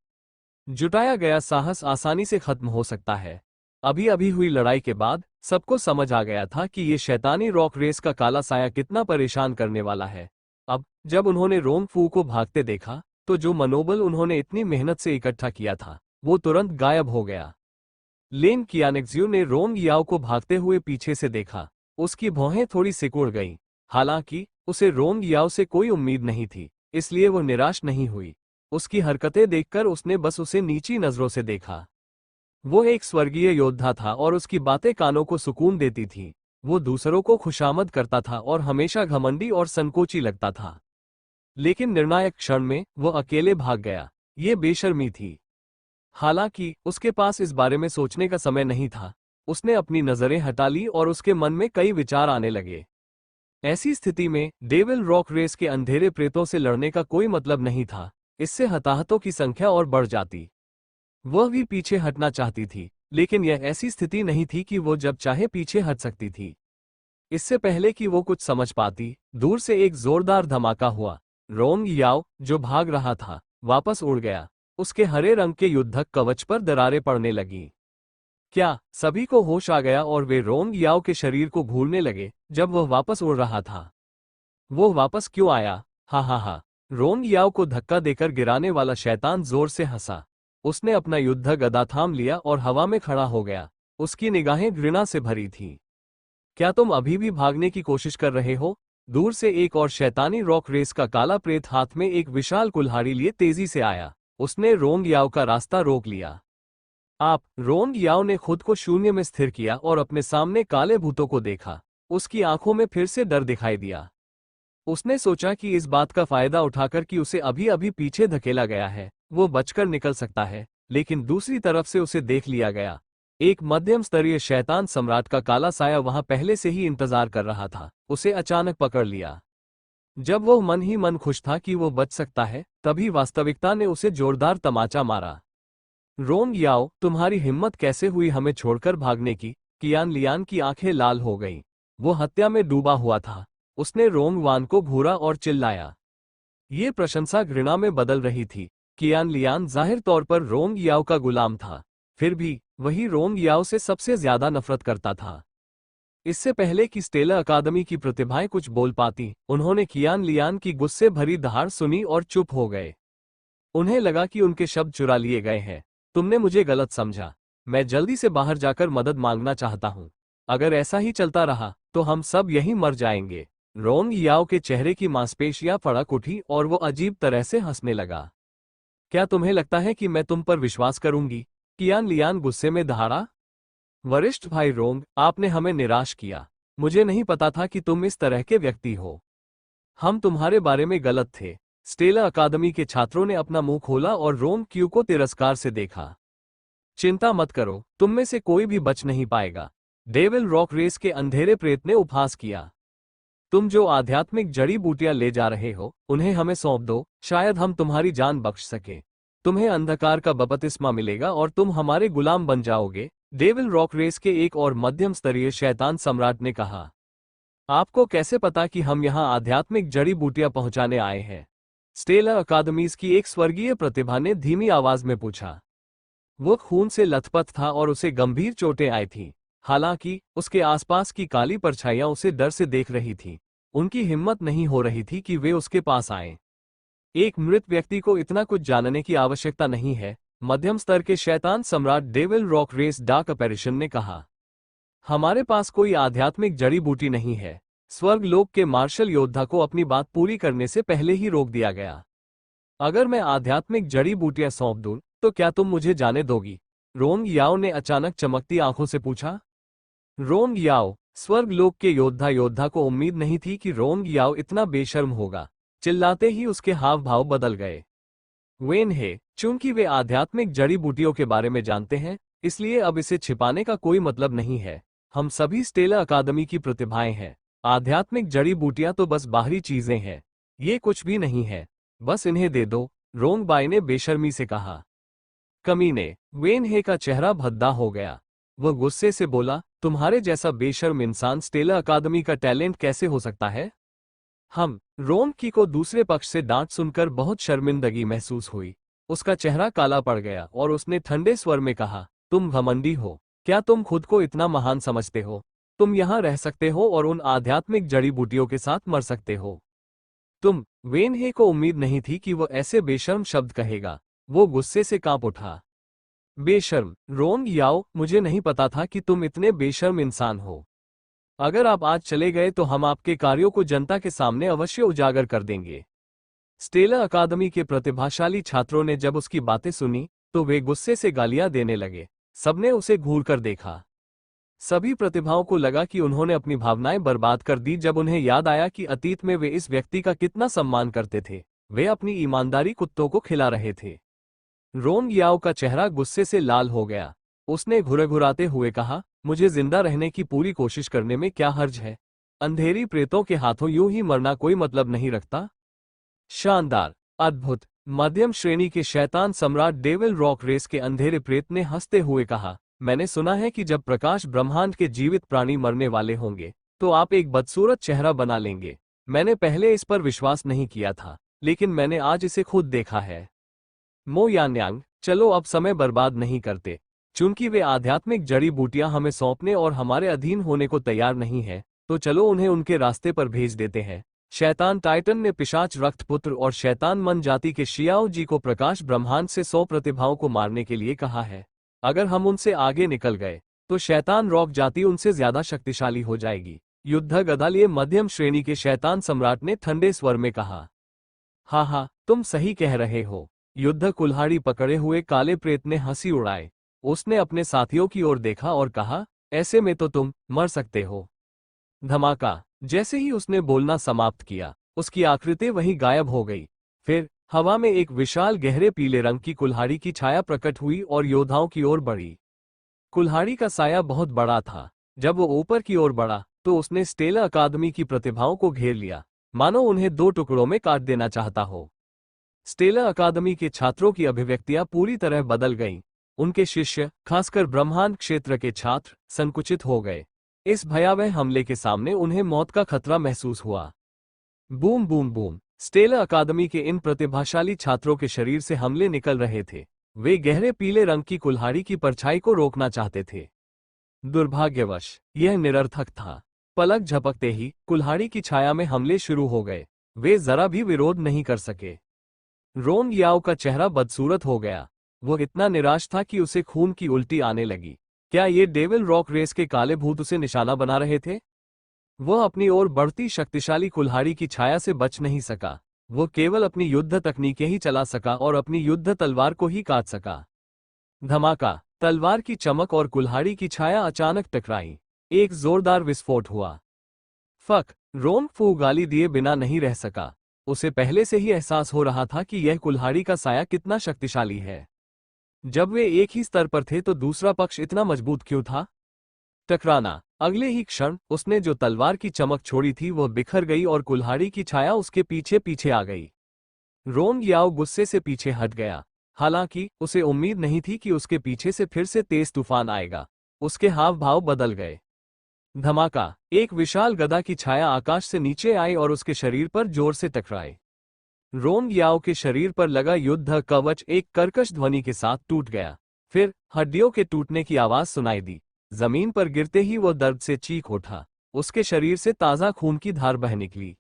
जुटाया गया साहस आसानी से खत्म हो सकता है। अभी अभी हुई लड़ाई के बाद सबको समझ आ गया था कि ये शैतानी रॉक रेस का काला साया कितना परेशान करने वाला है। अब जब उन्होंने रोंग फू को भागते देखा तो जो मनोबल उन्होंने इतनी मेहनत से इकट्ठा किया था वो तुरंत गायब हो गया। लेन कियानेक्ज्यू ने रोंग याओ को भागते हुए पीछे से देखा। उसकी भौहें थोड़ी सिकुड़ गईं। हालांकि उसे रोंग याओ से कोई उम्मीद नहीं थी, इसलिए वो निराश नहीं हुई। उसकी हरकतें देखकर उसने बस उसे नीची नजरों से देखा। वो एक स्वर्गीय योद्धा था और उसकी बातें कानों को सुकून देती थीं। वो दूसरों को खुशामद करता था और हमेशा घमंडी और संकोची लगता था। लेकिन निर्णायक क्षण में वो अकेले भाग गया। ये बेशर्मी थी। हालांकि उसके पास इस बारे में सोचने का समय नहीं था। उसने अपनी नजरें हटा ली और उसके मन में कई विचार आने लगे। ऐसी स्थिति में डेविल रॉक रेस के अंधेरे प्रेतों से लड़ने का कोई मतलब नहीं था। इससे हताहतों की संख्या और बढ़ जाती। वह भी पीछे हटना चाहती थी, लेकिन यह ऐसी स्थिति नहीं थी कि वो जब चाहे पीछे हट सकती थी। इससे पहले कि वो कुछ समझ पाती, दूर से एक जोरदार धमाका हुआ। रोंग याओ, जो भाग रहा था, वापस उड़ गया। उसके हरे रंग के युद्धक कवच पर दरारें पड़ने लगीं। क्या सभी को होश आ गया और वे रोंग याओ के शरीर को भूलने लगे जब वह वापस उड़ रहा था। वो वापस क्यों आया? हा हा हा। रोंग याओ को धक्का देकर गिराने वाला शैतान जोर से हंसा। उसने अपना युद्ध गदा थाम लिया और हवा में खड़ा हो गया। उसकी निगाहें घृणा से भरी थीं। क्या तुम अभी भी भागने की कोशिश कर रहे हो? दूर से एक और शैतानी रॉक रेस का काला प्रेत हाथ में एक विशाल कुल्हाड़ी लिए तेजी से आया। उसने रोंग याओ का रास्ता रोक लिया। आप? रोंग याओ ने खुद को शून्य में स्थिर किया और अपने सामने काले भूतों को देखा। उसकी आंखों में फिर से डर दिखाई दिया। उसने सोचा कि इस बात का फायदा उठाकर कि उसे अभी अभी पीछे धकेला गया है, वो बचकर निकल सकता है, लेकिन दूसरी तरफ से उसे देख लिया गया। एक मध्यम स्तरीय शैतान सम्राट का काला साया वहां पहले से ही इंतजार कर रहा था। उसे अचानक पकड़ लिया। जब वो मन ही मन खुश था कि वो बच सकता है, तभी वास्तविकता ने उसे जोरदार तमाचा मारा। रोंग याओ, तुम्हारी हिम्मत कैसे हुई हमें छोड़कर भागने की? कियान लियान की आंखें लाल हो गईं। वो हत्या में डूबा हुआ था। उसने रोंग वान को घूरा और चिल्लाया। ये प्रशंसा घृणा में बदल रही थी। कियान लियान जाहिर तौर पर रोंग याओ का गुलाम था, फिर भी वही रोंग याओ से सबसे ज्यादा नफरत करता था। इससे पहले कि स्टेला अकादमी की प्रतिभाएं कुछ बोल पाती, उन्होंने कियान लियान की गुस्से भरी दहाड़ सुनी और चुप हो गए। उन्हें लगा कि उनके शब्द चुरा लिए गए हैं। तुमने मुझे गलत समझा। मैं जल्दी से बाहर जाकर मदद मांगना चाहता हूं। अगर ऐसा ही चलता रहा तो हम सब यहीं मर जाएंगे। रोंग याओ के चेहरे की मांसपेशियां फड़क उठी और वो अजीब तरह से हंसने लगा। क्या तुम्हें लगता है कि मैं तुम पर विश्वास करूंगी? कियान लियान गुस्से में दहाड़ा। वरिष्ठ भाई रोंग, आपने हमें निराश किया। मुझे नहीं पता था कि तुम इस तरह के व्यक्ति हो। हम तुम्हारे बारे में गलत थे। स्टेला अकादमी के छात्रों ने अपना मुंह खोला और रोंग क्यू को तिरस्कार से देखा। चिंता मत करो, तुम में से कोई भी बच नहीं पाएगा। डेविल रॉक रेस के अंधेरे प्रेत ने उपहास किया। तुम जो आध्यात्मिक जड़ी बूटियां ले जा रहे हो उन्हें हमें सौंप दो, शायद हम तुम्हारी जान बख्श सके। तुम्हें अंधकार का बपतिस्मा मिलेगा और तुम हमारे गुलाम बन जाओगे। डेविल रॉक रेस के एक और मध्यम स्तरीय शैतान सम्राट ने कहा। आपको कैसे पता कि हम यहाँ आध्यात्मिक जड़ी बूटियां पहुंचाने आए हैं? स्टेलर अकादमीज की एक स्वर्गीय प्रतिभा ने धीमी आवाज में पूछा। वो खून से लथपथ था और उसे गंभीर चोटें आई थीं। हालांकि उसके आसपास की काली परछाइयां उसे डर से देख रही थीं। उनकी हिम्मत नहीं हो रही थी कि वे उसके पास आएं। एक मृत व्यक्ति को इतना कुछ जानने की आवश्यकता नहीं है, मध्यम स्तर के शैतान सम्राट डेविल रॉक रेस डार्क अपैरिशन ने कहा। हमारे पास कोई आध्यात्मिक जड़ी बूटी नहीं है। स्वर्ग लोक के मार्शल योद्धा को अपनी बात पूरी करने से पहले ही रोक दिया गया। अगर मैं आध्यात्मिक जड़ी बूटियां सौंप दूं, तो क्या तुम मुझे जाने दोगी? रोंग याओ ने अचानक चमकती आंखों से पूछा। रोंग याओ, स्वर्ग लोक के योद्धा को उम्मीद नहीं थी कि रोंग याओ इतना बेशर्म होगा। चिल्लाते ही उसके हाव भाव बदल गए। वेन हे, चूंकि वे आध्यात्मिक जड़ी बूटियों के बारे में जानते हैं, इसलिए अब इसे छिपाने का कोई मतलब नहीं है। हम सभी स्टेला अकादमी की प्रतिभाएं हैं। आध्यात्मिक जड़ी बूटियां तो बस बाहरी चीजें हैं। ये कुछ भी नहीं है। बस इन्हें दे दो, रोंग बाई ने बेशर्मी से कहा। कमीने, वेन हे का चेहरा भद्दा हो गया। वह गुस्से से बोला, तुम्हारे जैसा बेशर्म इंसान स्टेला अकादमी का टैलेंट कैसे हो सकता है? रोंग की को दूसरे पक्ष से डांट सुनकर बहुत शर्मिंदगी महसूस हुई। उसका चेहरा काला पड़ गया और उसने ठंडे स्वर में कहा, तुम घमंडी हो। क्या तुम खुद को इतना महान समझते हो? तुम यहाँ रह सकते हो और उन आध्यात्मिक जड़ी बूटियों के साथ मर सकते हो। वेन हे को उम्मीद नहीं थी कि वह ऐसे बेशर्म शब्द कहेगा। वो गुस्से से कांप उठा। बेशर्म, रोंग याओ, मुझे नहीं पता था कि तुम इतने बेशर्म इंसान हो। अगर आप आज चले गए तो हम आपके कार्यों को जनता के सामने अवश्य उजागर कर देंगे। स्टेला अकादमी के प्रतिभाशाली छात्रों ने जब उसकी बातें सुनी, तो वे गुस्से से गालियां देने लगे। सबने उसे घूरकर देखा। सभी प्रतिभाओं को लगा कि उन्होंने अपनी भावनाएं बर्बाद कर दी जब उन्हें याद आया कि अतीत में वे इस व्यक्ति का कितना सम्मान करते थे। वे अपनी ईमानदारी कुत्तों को खिला रहे थे। रोंग याओ का चेहरा गुस्से से लाल हो गया। उसने घुरघुराते हुए कहा, मुझे जिंदा रहने की पूरी कोशिश करने में क्या हर्ज है? अंधेरी प्रेतों के हाथों यूं ही मरना कोई मतलब नहीं रखता। शानदार, अद्भुत, मध्यम श्रेणी के शैतान सम्राट डेविल रॉक रेस के अंधेरे प्रेत ने हंसते हुए कहा, मैंने सुना है कि जब प्रकाश ब्रह्मांड के जीवित प्राणी मरने वाले होंगे, तो आप एक बदसूरत चेहरा बना लेंगे। मैंने पहले इस पर विश्वास नहीं किया था, लेकिन मैंने आज इसे खुद देखा है। मो यान्यांग, चलो अब समय बर्बाद नहीं करते। चूंकि वे आध्यात्मिक जड़ी बूटियां हमें सौंपने और हमारे अधीन होने को तैयार नहीं है, तो चलो उन्हें उनके रास्ते पर भेज देते हैं। शैतान टाइटन ने पिशाच रक्तपुत्र और शैतान मन जाति के शियाओ जी को प्रकाश ब्रह्मांड से 100 प्रतिभाओं को मारने के लिए कहा है। अगर हम उनसे आगे निकल गए, तो शैतान रॉक जाति उनसे ज्यादा शक्तिशाली हो जाएगी। युद्ध गदा लिए मध्यम श्रेणी के शैतान सम्राट ने ठंडे स्वर में कहा। हाँ, तुम सही कह रहे हो। युद्ध कुल्हाड़ी पकड़े हुए काले प्रेत ने हंसी उड़ाए। उसने अपने साथियों की ओर देखा और कहा, ऐसे में तो तुम मर सकते हो। धमाका, जैसे ही उसने बोलना समाप्त किया, उसकी आकृति वहीं गायब हो गई। फिर हवा में एक विशाल गहरे पीले रंग की कुल्हाड़ी की छाया प्रकट हुई और योद्धाओं की ओर बढ़ी। कुल्हाड़ी का साया बहुत बड़ा था। जब वो ऊपर की ओर बढ़ा, तो उसने स्टेला अकादमी की प्रतिभाओं को घेर लिया, मानो उन्हें 2 टुकड़ों में काट देना चाहता हो। स्टेला अकादमी के छात्रों की अभिव्यक्तियां पूरी तरह बदल गईं। उनके शिष्य, खासकर ब्रह्मांड क्षेत्र के छात्र, संकुचित हो गए। इस भयावह हमले के सामने उन्हें मौत का खतरा महसूस हुआ। बूम बूम बूम, स्टेला अकादमी के इन प्रतिभाशाली छात्रों के शरीर से हमले निकल रहे थे। वे गहरे पीले रंग की कुल्हाड़ी की परछाई को रोकना चाहते थे। दुर्भाग्यवश यह निरर्थक था। पलक झपकते ही कुल्हाड़ी की छाया में हमले शुरू हो गए। वे जरा भी विरोध नहीं कर सके। रोंग याओ का चेहरा बदसूरत हो गया। वो इतना निराश था कि उसे खून की उल्टी आने लगी। क्या ये डेविल रॉक रेस के काले भूत उसे निशाना बना रहे थे? वह अपनी ओर बढ़ती शक्तिशाली कुल्हाड़ी की छाया से बच नहीं सका। वो केवल अपनी युद्ध तकनीकें ही चला सका और अपनी युद्ध तलवार को ही काट सका। धमाका, तलवार की चमक और कुल्हाड़ी की छाया अचानक टकराई। एक जोरदार विस्फोट हुआ। फक, रोंग फू गाली दिए बिना नहीं रह सका। उसे पहले से ही एहसास हो रहा था कि यह कुल्हाड़ी का साया कितना शक्तिशाली है। जब वे एक ही स्तर पर थे तो दूसरा पक्ष इतना मजबूत क्यों था? टकराना, अगले ही क्षण उसने जो तलवार की चमक छोड़ी थी वह बिखर गई और कुल्हाड़ी की छाया उसके पीछे पीछे आ गई। रोंग याओ गुस्से से पीछे हट गया। हालांकि उसे उम्मीद नहीं थी कि उसके पीछे से फिर से तेज तूफान आएगा। उसके हाव भाव बदल गए। धमाका! एक विशाल गदा की छाया आकाश से नीचे आई और उसके शरीर पर जोर से टकराई। रोंग याओ के शरीर पर लगा युद्ध कवच एक कर्कश ध्वनि के साथ टूट गया। फिर हड्डियों के टूटने की आवाज सुनाई दी। जमीन पर गिरते ही वो दर्द से चीख उठा। उसके शरीर से ताजा खून की धार बह निकली।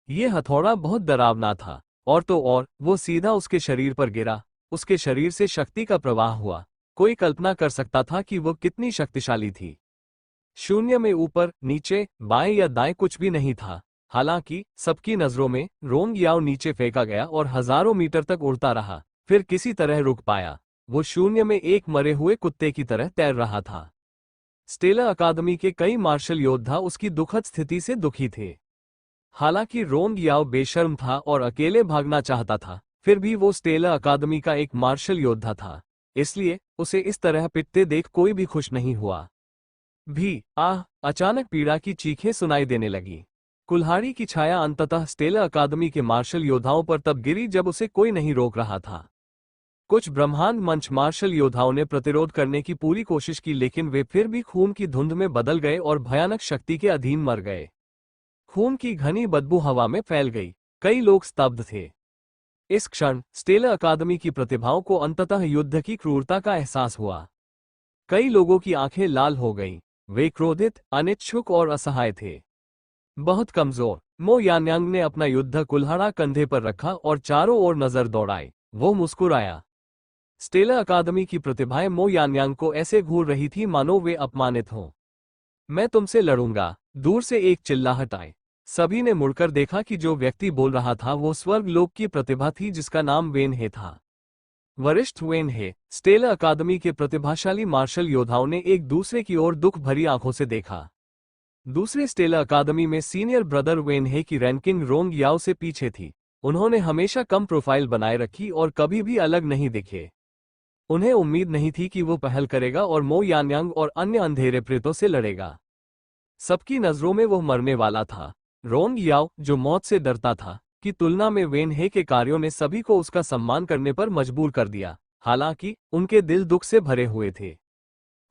ये हथौड़ा बहुत डरावना था। और तो और वो सीधा उसके शरीर पर गिरा। उसके शरीर से शक्ति का प्रवाह हुआ। कोई कल्पना कर सकता था कि वो कितनी शक्तिशाली थी। शून्य में ऊपर नीचे बाएं या दाएं कुछ भी नहीं था। हालांकि सबकी नजरों में रोंग याओ नीचे फेंका गया और हजारों मीटर तक उड़ता रहा, फिर किसी तरह रुक पाया। वो शून्य में एक मरे हुए कुत्ते की तरह तैर रहा था। स्टेला अकादमी के कई मार्शल योद्धा उसकी दुखद स्थिति से दुखी थे। हालांकि रोंग याओ बेशर्म था और अकेले भागना चाहता था, फिर भी वो स्टेला अकादमी का एक मार्शल योद्धा था। इसलिए उसे इस तरह पिटते देख कोई भी खुश नहीं हुआ। अचानक पीड़ा की चीखें सुनाई देने लगी। कुल्हाड़ी की छाया अंततः स्टेला अकादमी के मार्शल योद्धाओं पर तब गिरी जब उसे कोई नहीं रोक रहा था। कुछ ब्रह्मांड मंच मार्शल योद्धाओं ने प्रतिरोध करने की पूरी कोशिश की, लेकिन वे फिर भी खून की धुंध में बदल गए और भयानक शक्ति के अधीन मर गए। खून की घनी बदबू हवा में फैल गई। कई लोग स्तब्ध थे। इस क्षण स्टेला अकादमी की प्रतिभाओं को अंततः युद्ध की क्रूरता का एहसास हुआ। कई लोगों की आंखें लाल हो गईं। वे क्रोधित, अनिच्छुक और असहाय थे। बहुत कमजोर मो यान्यांग ने अपना युद्ध कुल्हाड़ा कंधे पर रखा और चारों ओर नजर दौड़ाई। वो मुस्कुराया। स्टेला अकादमी की प्रतिभाएं मो यान्यांग को ऐसे घूर रही थी मानो वे अपमानित हों। मैं तुमसे लड़ूंगा, दूर से एक चिल्लाहट आई। सभी ने मुड़कर देखा कि जो व्यक्ति बोल रहा था वो स्वर्गलोक की प्रतिभा थी जिसका नाम वेन हे था। वरिष्ठ वेन हे, स्टेला अकादमी के प्रतिभाशाली मार्शल योद्धाओं ने एक दूसरे की ओर दुख भरी आंखों से देखा। दूसरे स्टेला अकादमी में सीनियर ब्रदर वेन हे की रैंकिंग रोंग याओ से पीछे थी। उन्होंने हमेशा कम प्रोफाइल बनाए रखी और कभी भी अलग नहीं दिखे। उन्हें उम्मीद नहीं थी कि वो पहल करेगा और मो यान्यांग और अन्य अंधेरे प्रेतों से लड़ेगा। सबकी नजरों में वो मरने वाला था। रोंग याओ, जो मौत से डरता था, की तुलना में वेन हे के कार्यों ने सभी को उसका सम्मान करने पर मजबूर कर दिया। हालांकि उनके दिल दुख से भरे हुए थे।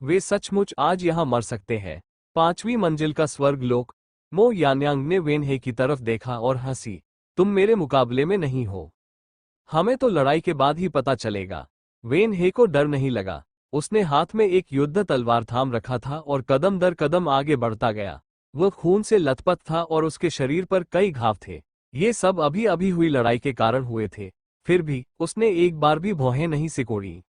वे सचमुच आज यहां मर सकते हैं। 5वीं मंजिल का स्वर्गलोक। मो यान्यांग ने वेन हे की तरफ देखा और हंसी। तुम मेरे मुकाबले में नहीं हो। हमें तो लड़ाई के बाद ही पता चलेगा। वेन हे को डर नहीं लगा। उसने हाथ में एक युद्ध तलवार थाम रखा था और कदम दर कदम आगे बढ़ता गया। वह खून से लथपथ था और उसके शरीर पर कई घाव थे। ये सब अभी अभी हुई लड़ाई के कारण हुए थे। फिर भी उसने एक बार भी भौहें नहीं सिकोड़ी।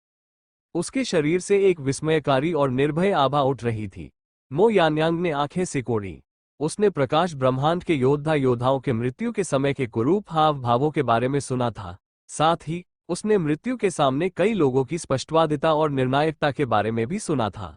उसके शरीर से एक विस्मयकारी और निर्भय आभा उठ रही थी। मो यान्यांग ने आंखें सिकोड़ी। उसने प्रकाश ब्रह्मांड के योद्धाओं के मृत्यु के समय के कुरूप हाव भावों के बारे में सुना था। साथ ही उसने मृत्यु के सामने कई लोगों की स्पष्टवादिता और निर्णायकता के बारे में भी सुना था।